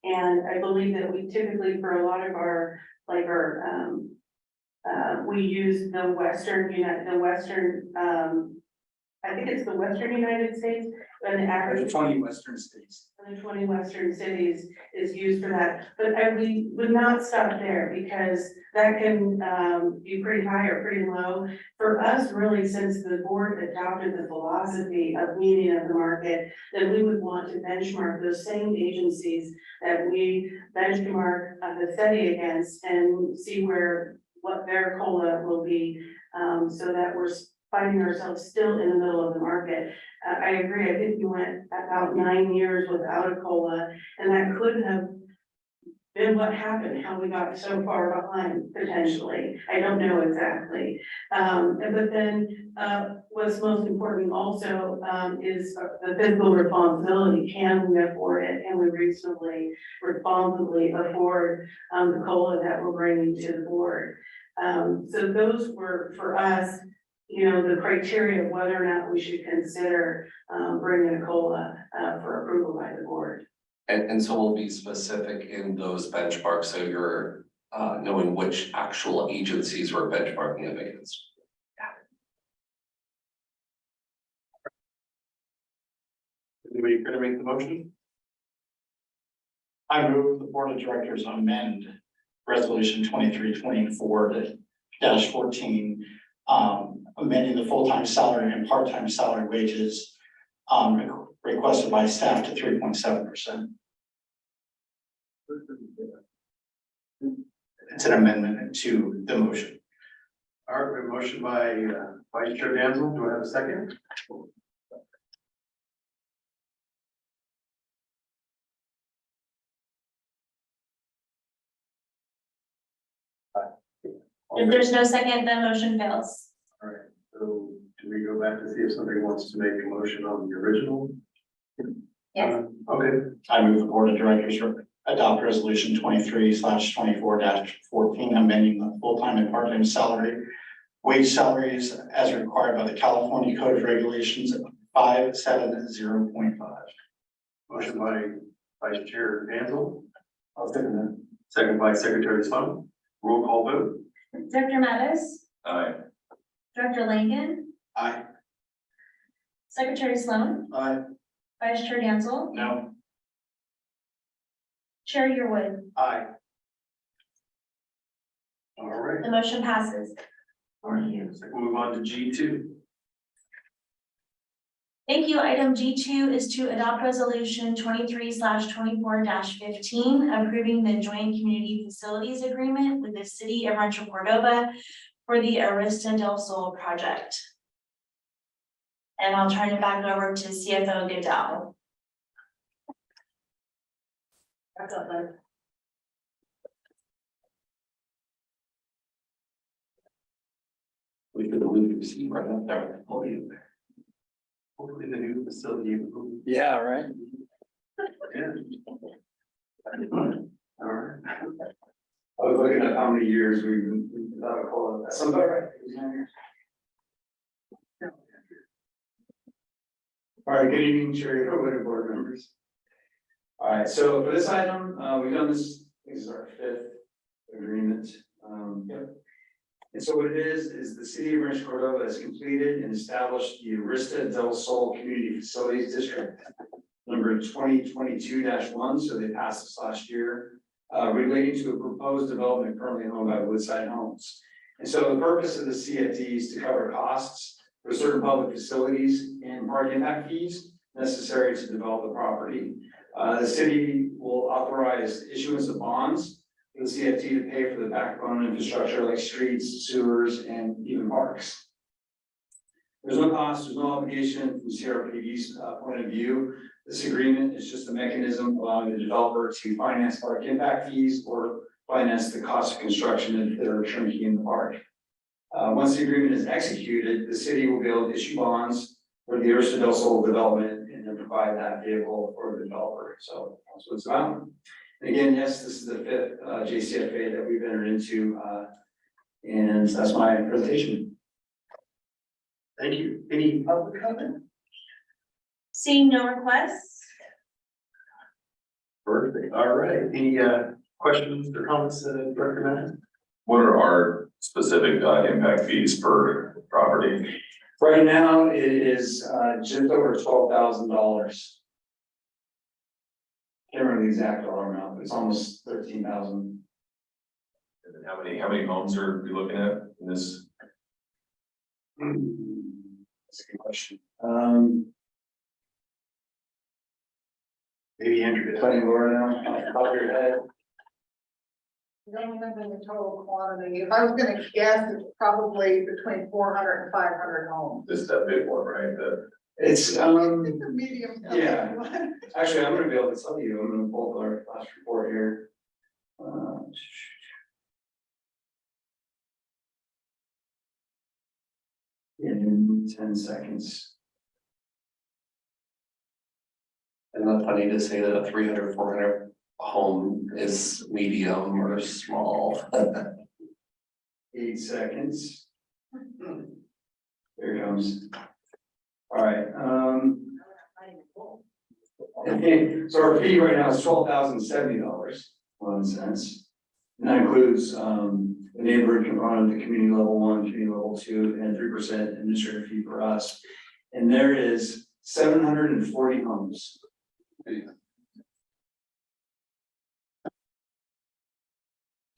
And I believe that we typically, for a lot of our, like our, we use the I think it's the Western United States, and the average. There's 20 western states. The 20 western cities is used for that, but we would not stop there because that can be pretty high or pretty low. For us, really, since the board adopted the philosophy of meeting of the market, then we would want to benchmark those same agencies that we benchmark the study against and see what their COLA will be, so that we're finding ourselves still in the middle of the market. I agree, I think you went about 9 years without a COLA, and that could have been what happened, how we got so far behind potentially. I don't know exactly. But then what's most important also is the fiscal responsibility. Can we afford it? Can we reasonably, responsibly afford the COLA that we're bringing to the board? So those were, for us, you know, the criteria of whether or not we should consider bringing a COLA for approval by the board. And so we'll be specific in those benchmarks, so you're knowing which actual agencies we're benchmarking them against. Anybody gonna make the motion? I move the board of directors amend resolution 23-24-14, amending the full-time salary and part-time salary wages requested by staff to 3.7%. It's an amendment to the motion. All right, we have a motion by Vice Chair Danzel. Do I have a second? If there's no second, the motion fails. All right, so do we go back to see if somebody wants to make a motion on the original? Yes. Okay, I move the board of directors adopt resolution 23/24-14, amending the full-time and part-time wage salaries as required by the California Code of Regulations 570.5. motion by Vice Chair Danzel, I'll second that. second by Secretary Sloan. Roll call vote. Director Mattis, Aye. Director Langen, Aye. Secretary Sloan, Aye. Vice Chair Danzel, No. Chair Yearwood. Aye. All right, The motion passes. we'll move on to G2. Thank you. Item G2 is to adopt resolution 23/24-15, approving the joint community facilities agreement with the city of Rancho Cordova for the Arista del Sol project. And I'll turn it back over to CFO Goodell. We could have moved your seat right up there. Oh, you. Hopefully the new facility. Yeah, right. Yeah. All right. I was looking at how many years we've without a call. That sounds about right. All right, good evening, Chair, and board members. All right, so for this item, we've done this is our fifth agreement. Yep. And so what it is the city of Rancho Cordova has completed and established the Arista del Sol Community Facilities District, number 2022-1, so they passed this last year, relating to a proposed development currently owned by Woodside Homes. And so the purpose of the CFD is to cover costs for certain public facilities and park impact fees necessary to develop the property. The city will authorize issuance of bonds for the CFT to pay for the backbone infrastructure like streets, sewers, and even parks. There's no cost, there's no obligation from CRPD's point of view. This agreement is just a mechanism allowing the developer to finance park impact fees or finance the cost of construction if they're shrinking in the park. Once the agreement is executed, the city will be able to issue bonds for the Arista del Sol development and then provide that vehicle for the developer. So that's what it's about. And again, yes, this is the fifth JCFA that we've entered into, and that's my presentation. Thank you. Any public comment? Seeing no requests, Perfect. All right. Any questions or comments that recommend? What are our specific impact fees per property? Right now, it is just over $12,000. Can't remember the exact dollar amount, but it's almost 13,000. And then how many homes are we looking at in this? That's a good question. Maybe Andrew. Funny, Laura, now, off the top of your head. Don't remember the total quantity. If I was gonna guess, it's probably between 400 and 500 homes. This is that big one, right? The It's, It's a medium. yeah. Actually, I'm gonna be able to tell you, I'm gonna pull our last report here. In 10 seconds. Isn't that funny to say that a 300, 400 home is medium or small? 8 seconds. There it comes. All right, so our fee right now is $12,070.01. And that includes, the neighborhood component, the community level 1, community level 2, and 3% administrative fee for us. And there is 740 homes.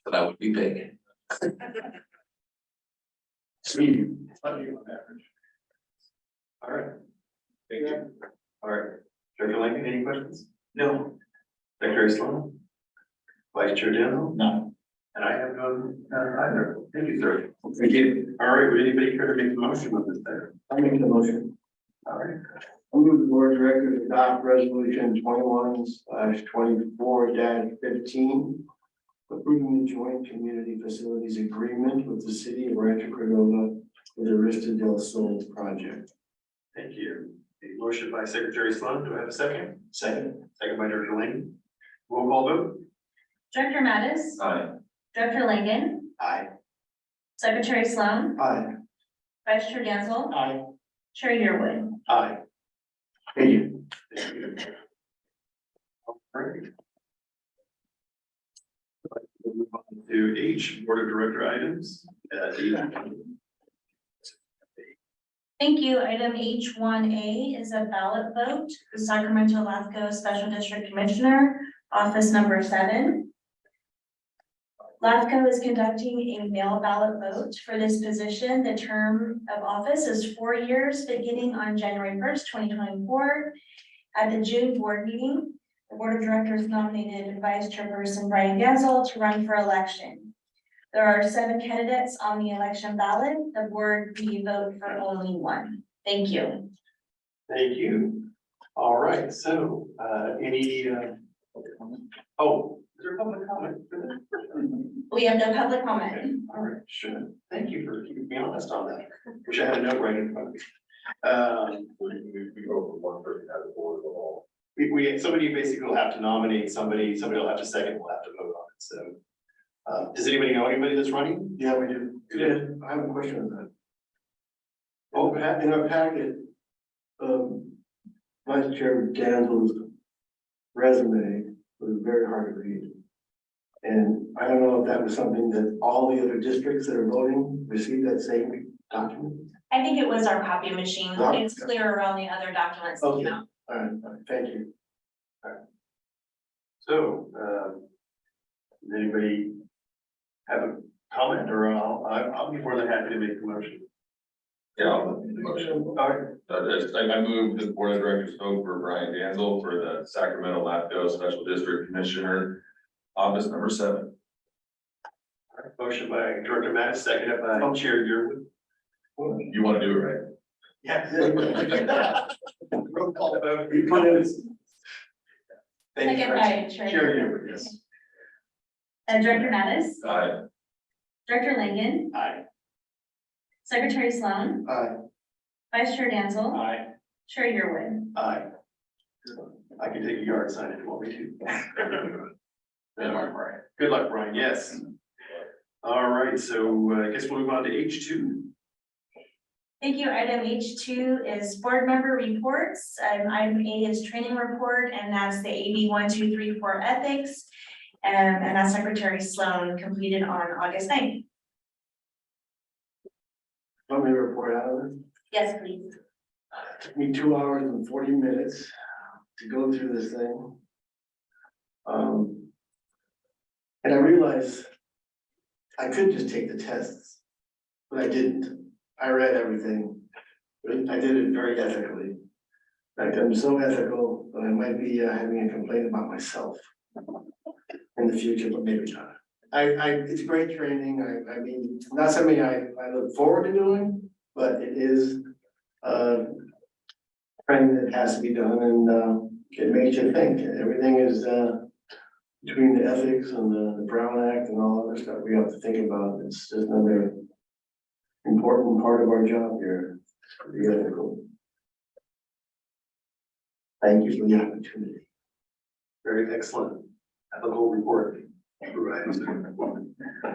So that would be big. It's medium. All right. Thank you. All right. Director Lincoln, any questions? No. Secretary Sloan? Vice Chair Daniel? No. And I have none either. Thank you, sir. Thank you. All right, would anybody care to make a motion on this there? I make the motion. All right. I move the board of directors adopt resolution 21/24-15. Approving the joint community facilities agreement with the city of Rancho Cordova for the Arista del Sol project. Thank you. A motion by Secretary Sloan. Do I have a second? Second. Second by Director Lincoln. Roll call vote. Director Mattis, Aye. Director Lincoln, Aye. Secretary Sloan, Aye. Vice Chair Danzel, Aye. Chair Yearwood. Aye. Thank you. Thank you. All right. We'll move on to H, Board of Director items. Thank you. Item H1A is a ballot vote. The Sacramento LAFCO Special District Commissioner, office number 7. LAFCO is conducting a mail ballot vote for this position. The term of office is 4 years, beginning on January 1st, 2024. At the June board meeting, the board of directors nominated Vice Chairperson Brian Gansel to run for election. There are 7 candidates on the election ballot. The board may vote for only 1. Thank you. Thank you. All right, so any Oh, is there public comment? We have no public comment. All right, sure. Thank you for keeping me honest on that. Wish I had a note right in front of me. We go for one person at the board of all. Somebody basically will have to nominate somebody will have to second, we'll have to vote on it, so. Does anybody know anybody that's running? Yeah, we do. Good. I have a question on that. Oh, In our packet, Vice Chair Danville's resume was very hard to read. And I don't know if that was something that all the other districts that are voting received that same document. I think it was our copy machine. It's clearer on the other documents that came out. All right, thank you. so, does anybody have a comment, or I'll be more than happy to make the motion. Yeah, I'll make the motion. All right. I move the board of directors vote for Brian Danzel for the Sacramento LAFCO Special District Commissioner, office number 7. Motion by Director Mattis, seconded by Chair Yearwood. You want to do it right? Yeah. Roll call vote. Thank you. Second by Chair. Chair Yearwood, yes. Director Mattis, Aye. Director Lincoln, Aye. Secretary Sloan, Aye. Vice Chair Danzel, Aye. Chair Yearwood. Aye. I can take a yard sign if you want me to. Good luck, Brian. Good luck, Brian, yes. All right, so I guess we'll move on to H2. Thank you. Item H2 is board member reports. Item A is training report, and that's the AB 1234 ethics. And that's Secretary Sloan completed on August 9th. Want me to report out of it? Yes, please. It took me 2 hours and 40 minutes to go through this thing. And I realized I could just take the tests, but I didn't. I read everything, but I did it very ethically. In fact, I'm so ethical that I might be having a complaint about myself in the future, but maybe not. It's great training. I mean, it's not something I look forward to doing, but it is training that has to be done, and it makes you think. Everything is between the ethics and the Brown Act and all other stuff we have to think about. It's just another important part of our job here, to be ethical. Thank you for the opportunity. Very excellent. Ethical report. Right.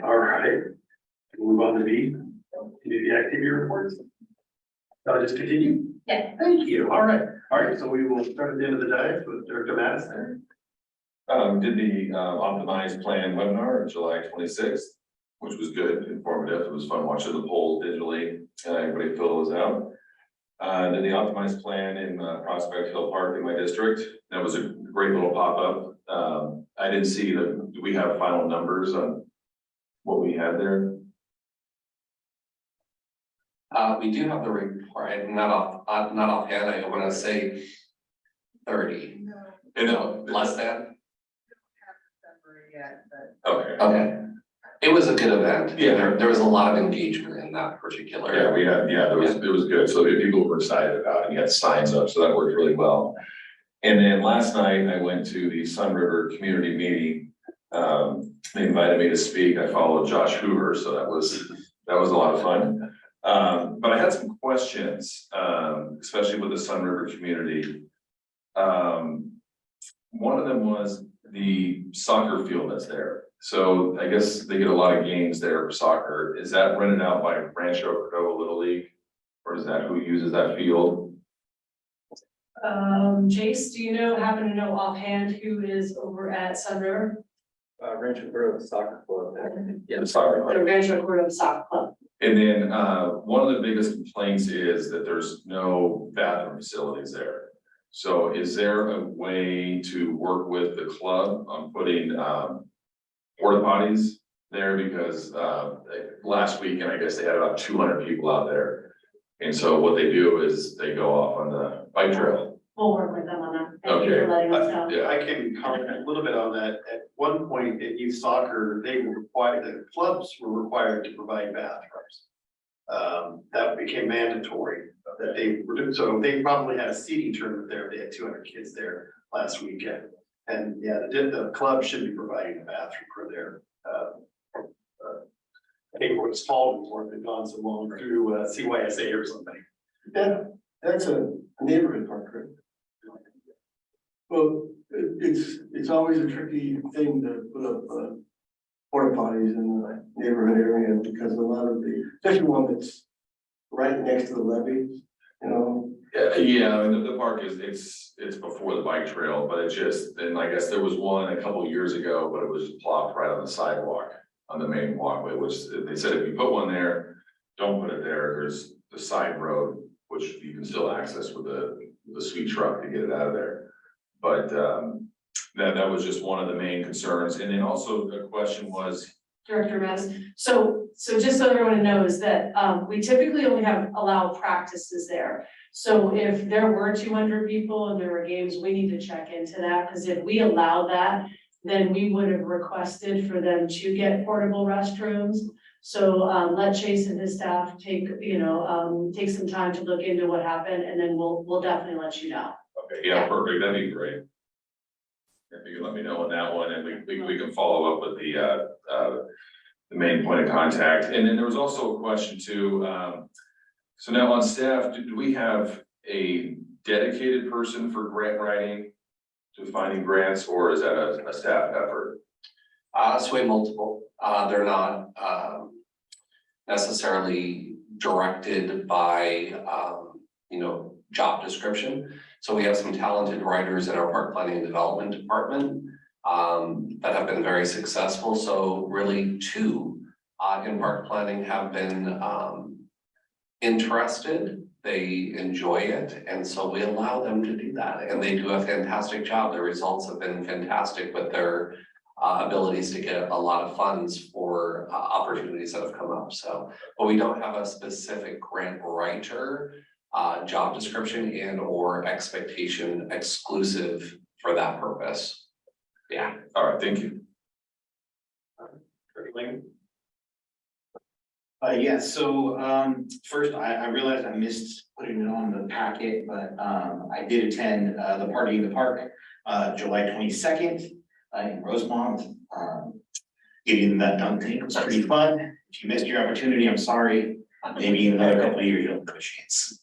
All right. Move on to B. The activity reports. I'll just continue. Yeah. Thank you. All right. All right. So we will start at the end of the day with Director Mattis there. Did the optimized plan webinar on July 26th, which was good, informative. It was fun watching the polls digitally, and everybody fill those out. Did the optimized plan in Prospect Hill Park in my district. That was a great little pop-up. I didn't see do we have final numbers on what we had there? We do have the report, not offhand, I want to say 30. No, less than. Yet, but Okay. Okay. It was a good event. Yeah. There was a lot of engagement in that particular. Yeah, it was good. So people were excited about it. You had signs up, so that worked really well. And then last night I went to the Sun River community meeting. They invited me to speak. I followed Josh Hoover, so that was a lot of fun. But I had some questions, especially with the Sun River community. One of them was the soccer field that's there. So I guess they get a lot of games there for soccer. Is that rented out by Rancho Cordova Little League? Or is that who uses that field? Jace, do you happen to know offhand who is over at Sun River? Rancho Cordova Soccer Club. Yeah, the soccer club. The Rancho Cordova Soccer Club. And then one of the biggest complaints is that there's no bathroom facilities there. So is there a way to work with the club on putting porta potties there? Because last weekend, I guess they had about 200 people out there. And so what they do is they go off on the bike trail. We'll work with them on that. Thank you for letting us know. Yeah. I can comment a little bit on that. At one point in youth soccer, the clubs were required to provide bathrooms. That became mandatory that they were doing. So they probably had a seating tournament there. They had 200 kids there last weekend. And yeah, the club should be providing a bathroom for their, I think what it's called before it's gone so long through CYSA or something. Yeah, that's a neighborhood park, right? Well, it's always a tricky thing to put up, porta potties in the neighborhood area because a lot of especially one that's right next to the levee, you know. Yeah, I mean, the park it's before the bike trail, but it's just, and I guess there was one a couple years ago, but it was plopped right on the sidewalk. On the main walkway, which they said if you put one there, don't put it there, there's the side road, which you can still access with the sweet truck to get it out of there. But that was just one of the main concerns, and then also the question was. Director Madison, so just so everyone knows that, we typically only allow practices there. So if there were 200 people and there were games, we need to check into that, because if we allow that, then we would have requested for them to get portable restrooms. So let Chase and his staff take some time to look into what happened, and then we'll definitely let you know. Okay, yeah, perfect, that'd be great. If you can let me know on that one, and we can follow up with the main point of contact. And then there was also a question too, so now on staff, do we have a dedicated person for grant writing to finding grants, or is that a staff effort? So we have multiple, they're not, necessarily directed by, job description. So we have some talented writers in our park planning and development department, that have been very successful. So really two, in park planning have been, interested. They enjoy it, and so we allow them to do that, and they do a fantastic job. The results have been fantastic with their abilities to get a lot of funds for opportunities that have come up. So, but we don't have a specific grant writer job description and or expectation exclusive for that purpose. Yeah. All right, thank you. Yes, so first, I realized I missed putting it on the packet, but I did attend the Party in the Park July 22nd in Rosemont. Getting that done thing was pretty fun. If you missed your opportunity, I'm sorry. Maybe in another couple of years, you'll have a chance.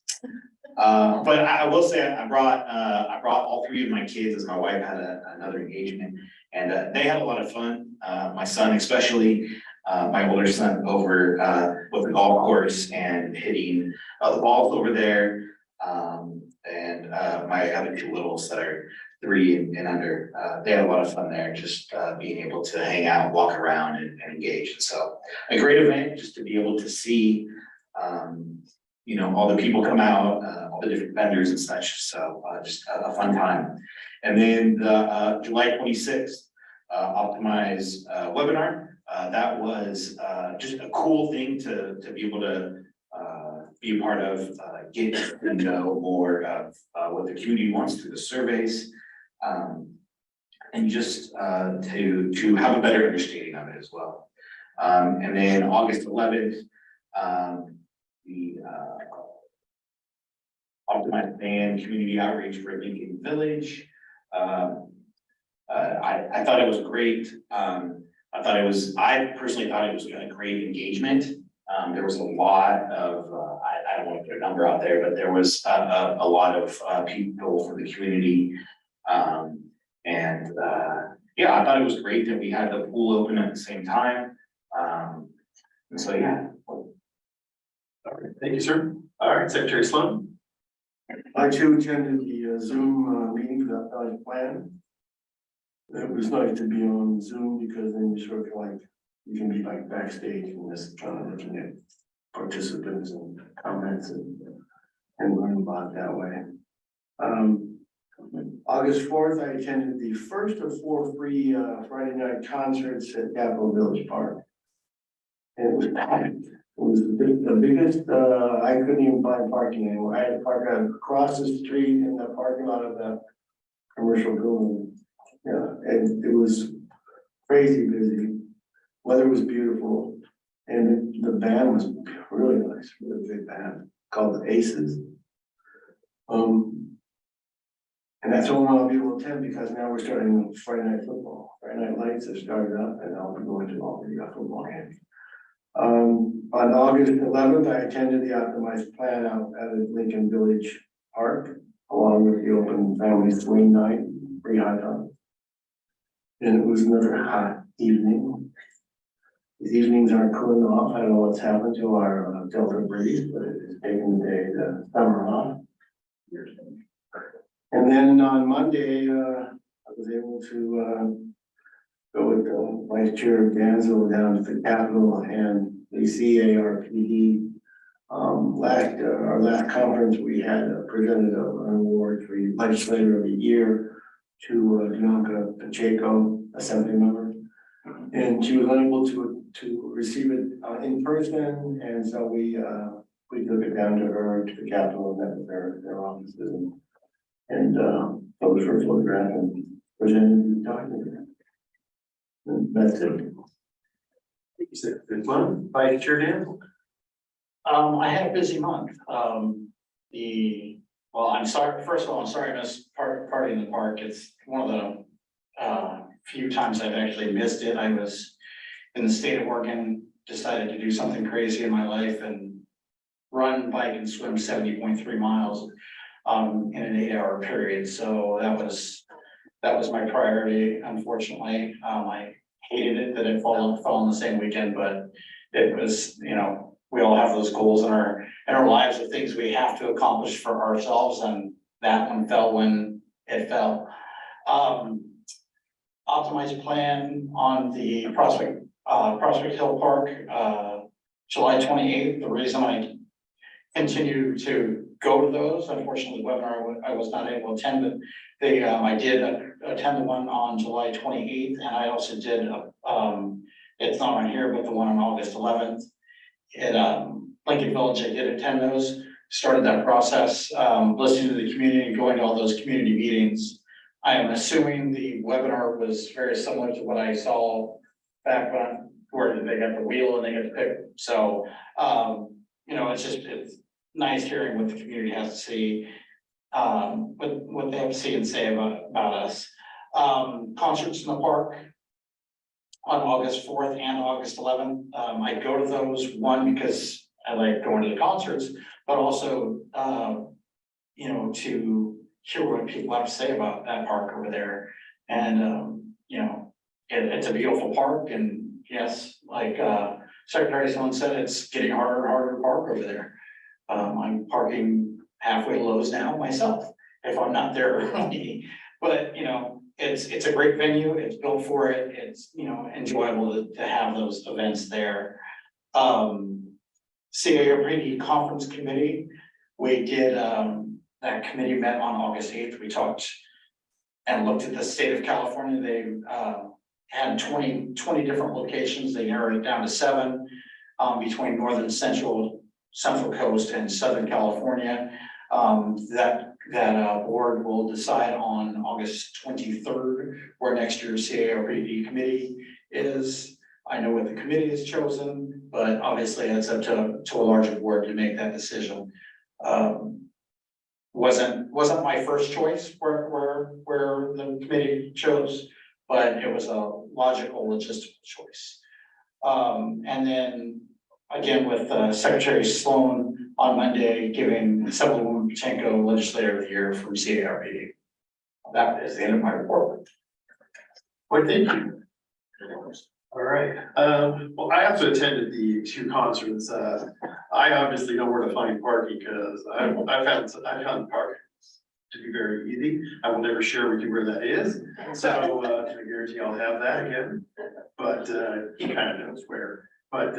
But I will say I brought all three of my kids, as my wife had another engagement, and they had a lot of fun. My son especially. My older son over with the golf course and hitting the balls over there. And my other two littles that are 3 and under, they had a lot of fun there, just being able to hang out, walk around and engage. And so a great event just to be able to see, all the people come out, all the different vendors and such. So just a fun time. And then the July 26th Optimize webinar. That was just a cool thing to be able to be a part of, get to know more of what the community wants through the surveys. And just to have a better understanding of it as well. And then August 11th, the Optimized Plan Community Outreach for Lincoln Village. I thought it was great. I personally thought it was a great engagement. There was a lot of, I don't want to put a number out there, but there was a lot of people from the community. Yeah, I thought it was great that we had the pool open at the same time. And so, yeah. All right, thank you, sir. All right, Secretary Sloan. I too attended the Zoom meeting for the Optimized Plan. It was nice to be on Zoom because then you sort of like, you can be like backstage and just kind of looking at participants and comments and learn about it that way. August 4th, I attended the first of 4 free Friday night concerts at Capitol Village Park. And it was packed. It was the biggest, I couldn't even find parking anymore. I had to park across the street in the parking lot of the commercial building. Yeah, and it was crazy busy. Weather was beautiful. And the band was really nice, really big band called the Aces. And And that's all I'll be able to attend because now we're starting Friday night football. Friday night lights have started up and I'll be going to all the football games. On August 11th, I attended the optimized plan out at Lincoln Village Park, along with the open family swing night, free hot dog. And it was another hot evening. These evenings aren't cooling off. I don't know what's happened to our Delta breeze, but it is taking the summer off. And then on Monday, I was able to go with Vice Chair Danzo down to the Capitol and the CRPD. Our last conference, we had presented an award for Legislator of the Year to Bianca Pacheco, Assembly member. And she was unable to receive it in person, and so we took it down to her, to the Capitol, and met with their offices. And those were photographed and presented the document. And that's it. You said good one, Vice Chair Dan. I had a busy month. I'm sorry, first of all, I'm sorry I missed party in the park. It's one of the few times I've actually missed it. I was in the state of Oregon, decided to do something crazy in my life and run, bike and swim 70.3 miles in an 8-hour period. So that was my priority, unfortunately. I hated it that it fell on the same weekend, but it was, we all have those goals in our lives of things we have to accomplish for ourselves, and that one fell when it fell. Optimized plan on the Prospect Hill Park, July 28th. The reason I continue to go to those, unfortunately, the webinar I was not able to attend, but I did attend the one on July 28th, and I also did it's not on here, but the one on August 11th. At Lincoln Village, I did attend those, started that process, listening to the community and going to all those community meetings. I am assuming the webinar was very similar to what I saw back when, where they got the wheel and they get to pick. So, it's nice hearing what the community has to see, what they have to see and say about us. Concerts in the park on August 4th and August 11th. I go to those, one, because I like going to the concerts, but also, to hear what people have to say about that park over there. And, it's a beautiful park, and yes, like Secretary Sloan said, it's getting harder and harder to park over there. I'm parking halfway to Lowe's now myself, if I'm not there early, but it's a great venue, it's built for it, it's enjoyable to have those events there. CRPD Conference Committee, we did, that committee met on August 8th. We talked and looked at the state of California. They had 20 different locations. They narrowed it down to 7 between northern central coast and Southern California. That board will decide on August 23rd where next year's CRPD committee is. I know what the committee has chosen, but obviously it's up to a larger board to make that decision. Wasn't my first choice where the committee chose, but it was a logical logistical choice. And then again with Secretary Sloan on Monday giving Assemblywoman Pacheco Legislator of the Year from CRPD. That is the end of my report. Well, thank you. All right. Well, I also attended the 2 concerts. I obviously know where to find parking because I found parking to be very easy. I will never share with you where that is. So I guarantee I'll have that again. But he kind of knows where. But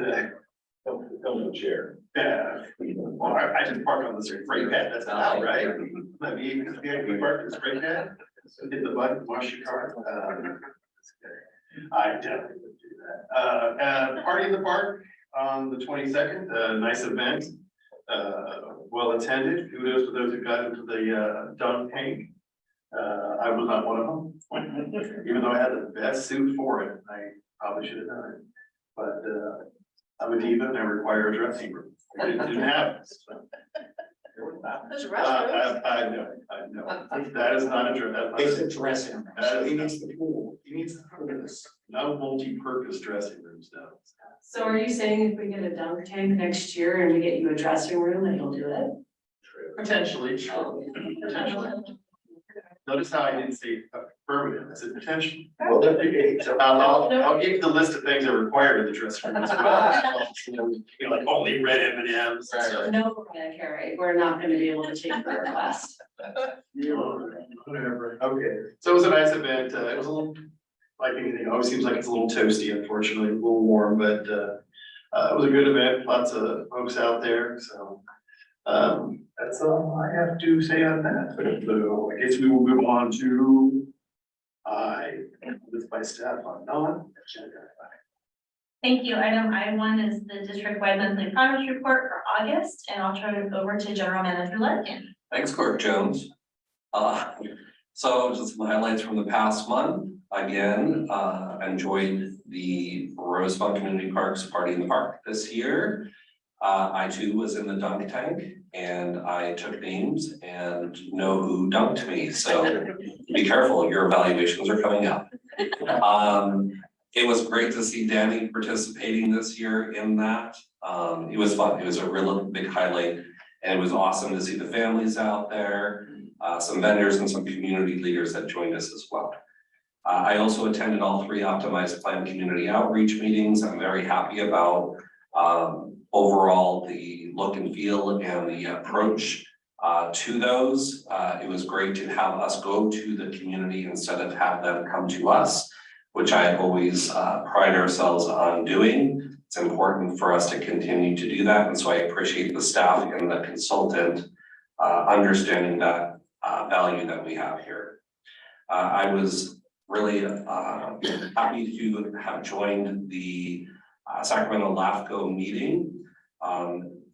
don't share. Yeah. Well, I just park on the spray pad. That's not right. Let me even park on the spray pad. Hit the button, wash your car. I definitely would do that. Party in the Park on the 22nd, nice event, well attended. Kudos to those who got into the dunk tank. I was not one of them, even though I had the best suit for it. I probably should have done it, but I'm a diva and I require a dressing room. I didn't have it. So. There's a I know, that is not a dress. It's a dressing, so he needs the pool, he needs the pool. Not multi-purpose dressing rooms now. So are you saying if we get a dunk tank next year and we get you a dressing room, then you'll do it? Potentially, potentially. Notice how I didn't say affirmative, I said potential. Well, So I'll give you the list of things that are required in the dressing room as well. You know, like only red M&Ms. No, we're gonna carry, we're not gonna be able to take the request. Whatever, okay, so it was a nice event, it was a little, like anything, it always seems like it's a little toasty, unfortunately, a little warm, but it was a good event, lots of folks out there, so. That's all I have to say on that, so I guess we will move on to. This by staff on non-agenda. Thank you. Item I1 is the district-wide monthly progress report for August, and I'll turn it over to General Manager Letkin. Thanks, Clerk Jones. So just some highlights from the past month. Again, enjoyed the Rosebud Community Parks Party in the Park this year. I too was in the dunk tank and I took names and know who dunked me. So be careful, your evaluations are coming up. It was great to see Danny participating this year in that. It was fun. It was a real big highlight. And it was awesome to see the families out there, some vendors and some community leaders that joined us as well. I also attended all 3 optimized plan community outreach meetings. I'm very happy about overall the look and feel and the approach to those. It was great to have us go to the community instead of have them come to us, which I always pride ourselves on doing. It's important for us to continue to do that. And so I appreciate the staff and the consultant understanding that value that we have here. I was really happy to have joined the Sacramento LAFCO meeting.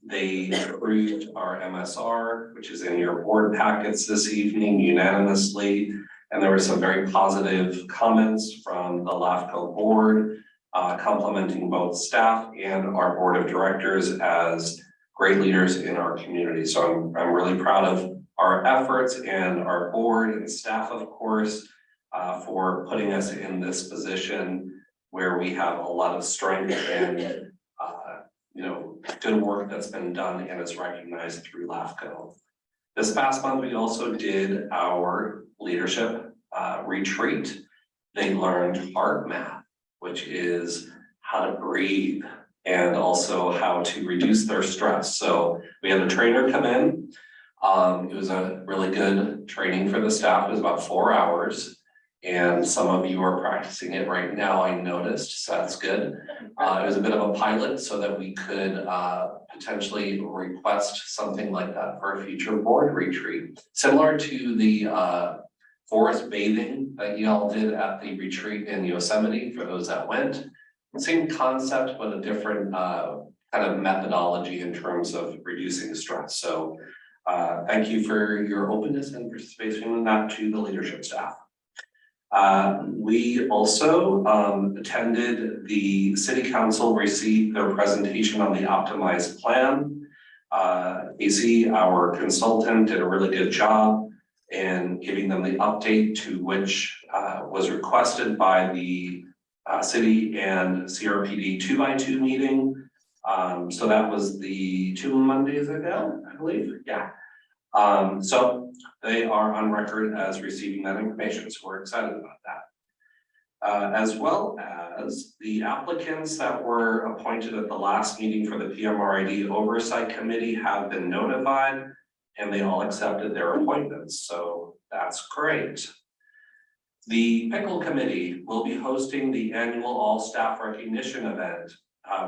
They approved our MSR, which is in your board packets this evening unanimously. And there were some very positive comments from the LAFCO board, complimenting both staff and our board of directors as great leaders in our community. So I'm really proud of our efforts and our board and staff, of course, for putting us in this position where we have a lot of strength and good work that's been done and is recognized through LAFCO. This past month, we also did our leadership retreat. They learned heart math, which is how to breathe and also how to reduce their stress. So we had a trainer come in. It was a really good training for the staff. It was about 4 hours. And some of you are practicing it right now, I noticed, so that's good. It was a bit of a pilot so that we could potentially request something like that for a future board retreat. Similar to the forest bathing that y'all did at the retreat in Yosemite, for those that went. Same concept, but a different kind of methodology in terms of reducing stress. So thank you for your openness and participation in that to the leadership staff. We also attended the city council received their presentation on the optimized plan. AC, our consultant, did a really good job in giving them the update to which was requested by the city and CRPD 2x2 meeting. So that was the 2 Mondays ago, I believe, yeah. So they are on record as receiving that information, so we're excited about that. As well as the applicants that were appointed at the last meeting for the PMRID Oversight Committee have been notified and they all accepted their appointments, so that's great. The Pickle Committee will be hosting the annual all staff recognition event.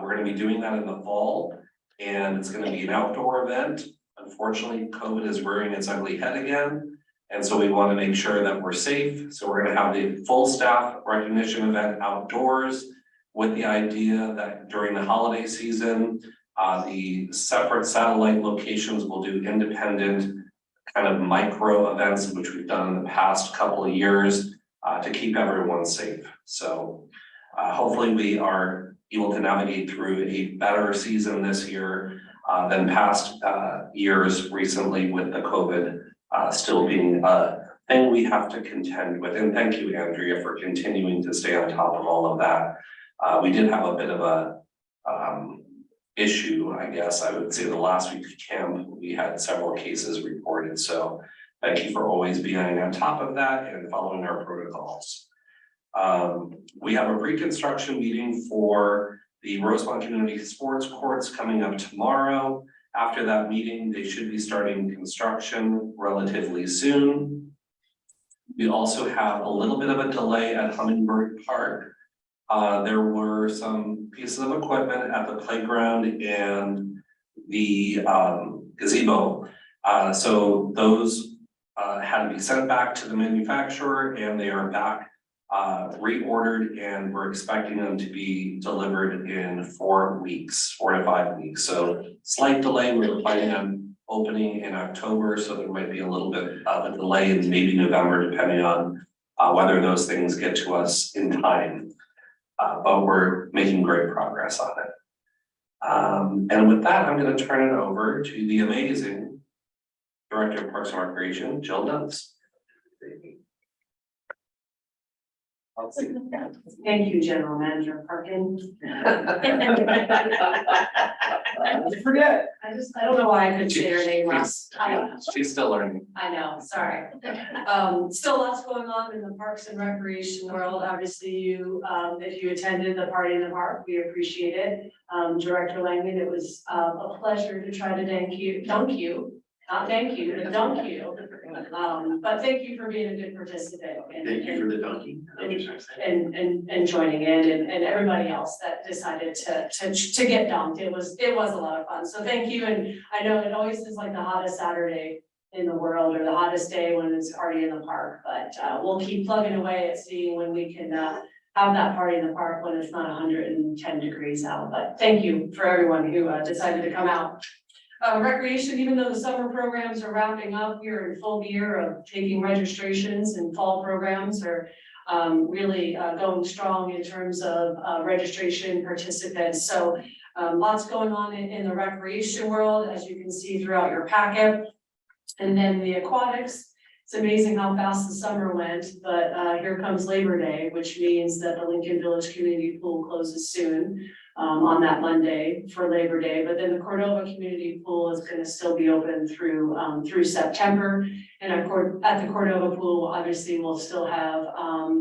We're going to be doing that in the fall and it's going to be an outdoor event. Unfortunately, COVID is rearing its ugly head again. And so we want to make sure that we're safe. So we're going to have the full staff recognition event outdoors with the idea that during the holiday season, the separate satellite locations will do independent kind of micro events, which we've done in the past couple of years to keep everyone safe. So hopefully we are able to navigate through a better season this year than past years recently with the COVID still being a thing we have to contend with. And thank you, Andrea, for continuing to stay on top of all of that. We did have a bit of a issue, I guess I would say the last week of camp, we had several cases reported. So thank you for always being on top of that and following our protocols. We have a pre-construction meeting for the Rosemont Community Sports Courts coming up tomorrow. After that meeting, they should be starting construction relatively soon. We also have a little bit of a delay at Hummingbird Park. There were some pieces of equipment at the playground and the gazebo. So those had to be sent back to the manufacturer and they are back reordered, and we're expecting them to be delivered in 4 weeks, 4 to 5 weeks. So slight delay. We were planning on opening in October, so there might be a little bit of a delay in maybe November, depending on whether those things get to us in time. But we're making great progress on it. And with that, I'm going to turn it over to the amazing Director of Parks and Recreation, Jill Dunns. Thank you, General Manager Parkin. I forget. I don't know why I couldn't say her name wrong. She's still learning. I know, sorry. Still lots going on in the Parks and Recreation world. Obviously, you, if you attended the party in the park, we appreciate it. Director Langman, it was a pleasure to try to dunk you, not thank you, but dunk you. But thank you for being a good participant. Thank you for the donkey. And joining in and everybody else that decided to get dunked. It was a lot of fun. So thank you. And I know it always is like the hottest Saturday in the world or the hottest day when it's a party in the park, but we'll keep plugging away at seeing when we can have that party in the park when it's not 110 degrees out. But thank you for everyone who decided to come out. Recreation, even though the summer programs are wrapping up, we're in full gear of taking registrations, and fall programs are really going strong in terms of registration participants. So lots going on in the recreation world, as you can see throughout your packet. And then the aquatics, it's amazing how fast the summer went, but here comes Labor Day, which means that the Lincoln Village Community Pool closes soon. On that Monday for Labor Day, but then the Cordova Community Pool is going to still be open through September. And at the Cordova Pool, obviously we'll still have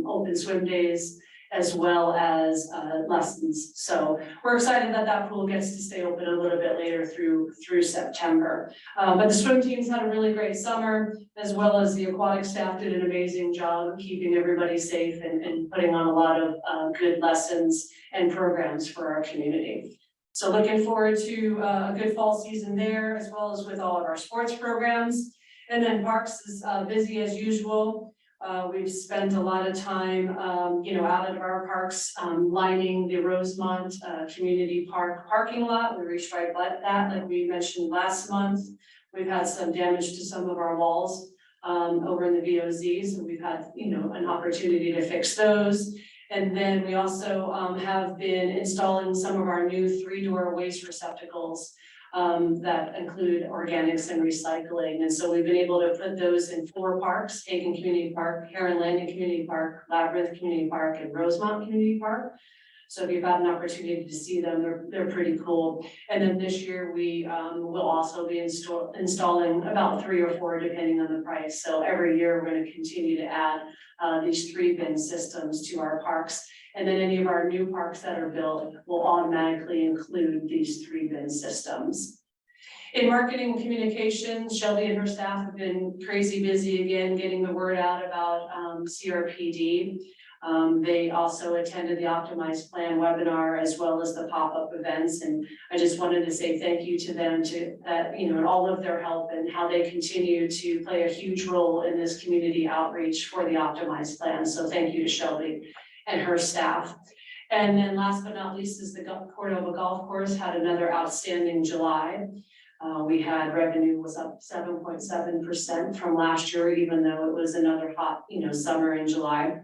open swim days as well as lessons. So we're excited that that pool gets to stay open a little bit later through September. But the swim teams had a really great summer, as well as the aquatic staff did an amazing job keeping everybody safe and putting on a lot of good lessons and programs for our community. So looking forward to a good fall season there, as well as with all of our sports programs. And then parks is busy as usual. We've spent a lot of time, out of our parks, lining the Rosemont Community Park parking lot. We restriped that, like we mentioned last month. We've had some damage to some of our walls over in the VOZs, and we've had, an opportunity to fix those. And then we also have been installing some of our new 3-door waste receptacles that include organics and recycling. And so we've been able to put those in 4 parks: Hagen Community Park, Heron Landing Community Park, Labyrinth Community Park, and Rosemont Community Park. So if you've had an opportunity to see them, they're pretty cool. And then this year we will also be installing about 3 or 4 depending on the price. So every year we're going to continue to add these 3-bin systems to our parks. And then any of our new parks that are built will automatically include these 3-bin systems. In marketing and communications, Shelby and her staff have been crazy busy again, getting the word out about CRPD. They also attended the Optimized Plan webinar as well as the pop-up events. And I just wanted to say thank you to them and all of their help and how they continue to play a huge role in this community outreach for the Optimized Plan. So thank you to Shelby and her staff. And then last but not least is the Cordova Golf Course had another outstanding July. We had revenue was up 7.7% from last year, even though it was another hot, summer in July.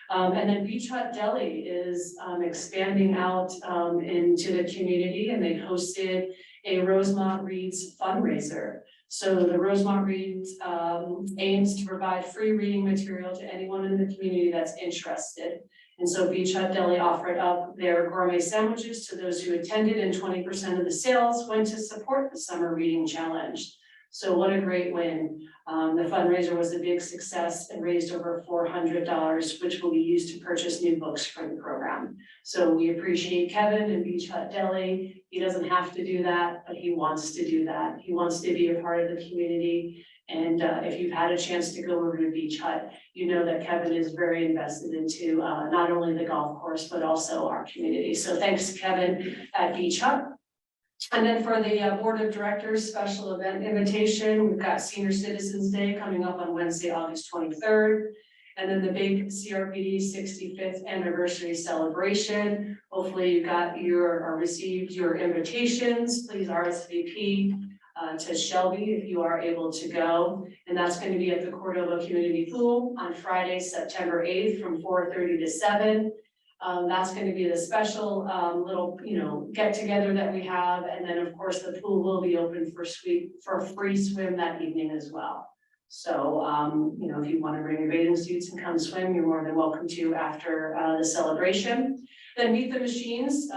And then Beach Hut Deli is expanding out into the community, and they hosted a Rosemont Reads fundraiser. So the Rosemont Reads aims to provide free reading material to anyone in the community that's interested. And so Beach Hut Deli offered up their gourmet sandwiches to those who attended, and 20% of the sales went to support the summer reading challenge. So what a great win. The fundraiser was a big success and raised over $400, which will be used to purchase new books for the program. So we appreciate Kevin and Beach Hut Deli. He doesn't have to do that, but he wants to do that. He wants to be a part of the community. And if you've had a chance to go over to Beach Hut, you know that Kevin is very invested into not only the golf course, but also our community. So thanks to Kevin at Beach Hut. And then for the Board of Directors special event invitation, we've got Senior Citizens Day coming up on Wednesday, August 23rd. And then the big CRPD 65th anniversary celebration. Hopefully you got or received your invitations. Please RSVP to Shelby if you are able to go. And that's going to be at the Cordova Community Pool on Friday, September 8th from 4:30 to 7. That's going to be the special little, get together that we have. And then of course the pool will be open for a free swim that evening as well. So, if you want to bring your bathing suits and come swim, you're more than welcome to after the celebration. Then Meet the Machines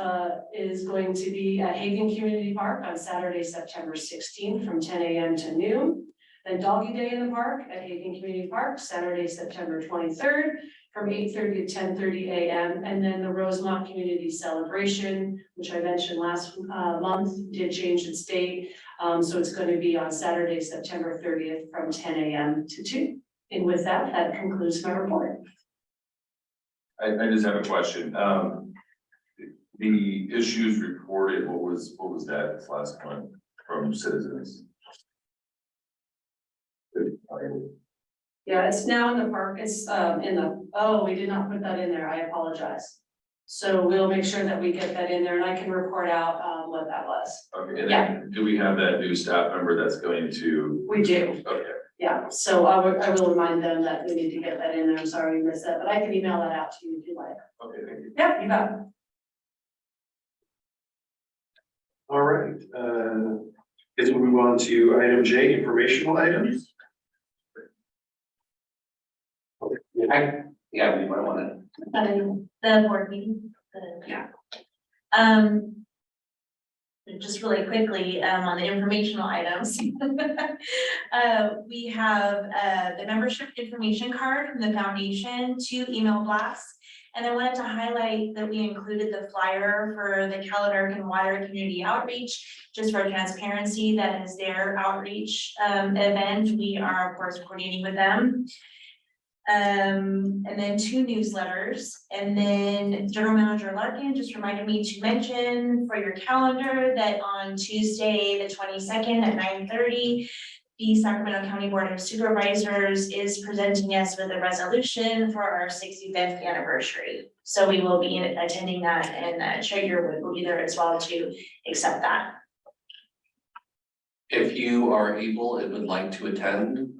is going to be at Hagen Community Park on Saturday, September 16th from 10 a.m. to noon. Then Doggy Day in the Park at Hagen Community Park, Saturday, September 23rd from 8:30 to 10:30 a.m. And then the Rosemont Community Celebration, which I mentioned last month, did change its date. So it's going to be on Saturday, September 30th from 10 a.m. to 2. And with that, that concludes my report. I just have a question. The issues reported, what was that this last one from citizens? Yeah, it's now in the park. It's we did not put that in there. I apologize. So we'll make sure that we get that in there and I can report out what that was. Okay, and Yeah. then do we have that new staff member that's going to? We do. Okay. Yeah, so I will remind them that we need to get that in there. I'm sorry you missed that, but I can email that out to you if you like. Okay, thank you. Yeah, you got it. All right, guess we'll move on to item J, informational items. We might want The board meeting. Yeah. Just really quickly, on the informational items. We have, the membership information card from the foundation, 2 email blasts. And I wanted to highlight that we included the flyer for the Cal American Water Community Outreach, just for transparency. That is their outreach event. We are of course coordinating with them. And then 2 newsletters, and then General Manager Larkin just reminded me to mention for your calendar that on Tuesday, the 22nd at 9:30, the Sacramento County Board of Supervisors is presenting us with a resolution for our 65th anniversary. So we will be attending that, and Chair will be there as well to accept that. If you are able and would like to attend,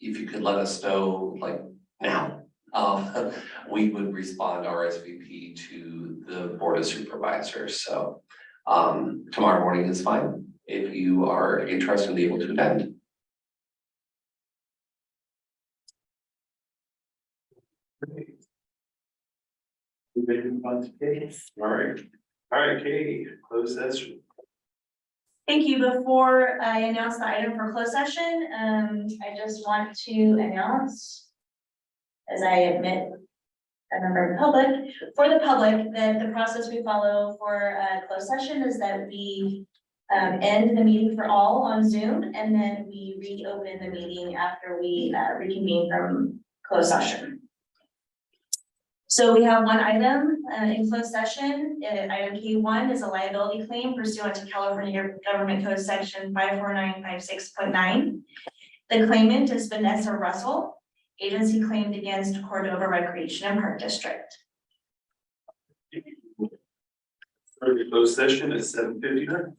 if you could let us know like now, we would respond RSVP to the Board of Supervisors. So tomorrow morning is fine if you are interested and able to attend. We ready to move on to K? All right, K, closed session. Thank you. Before I announce the item for closed session, I just want to announce, as I admit a member of the public, for the public, that the process we follow for closed session is that we end the meeting for all on Zoom, and then we reopen the meeting after we reconvene from closed session. So we have one item in closed session. Item K1 is a liability claim pursuant to California Government Code Section 54956.9. The claimant is Vanessa Russell, agency claimed against Cordova Recreation and Park District. For the closed session at 7:59.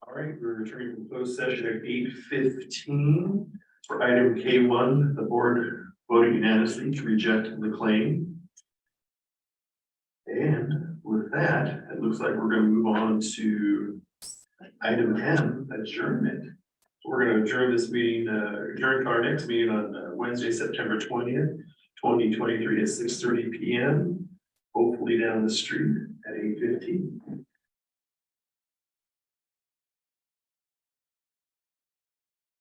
All right, we're returning to closed session at 8:15 for item K1. The board voted unanimously to reject the claim. And with that, it looks like we're gonna move on to item M, adjournment. We're gonna adjourn this meeting, adjourn to our next meeting on Wednesday, September 20th, 2023 at 6:30 PM. Hopefully down the street at 8:15.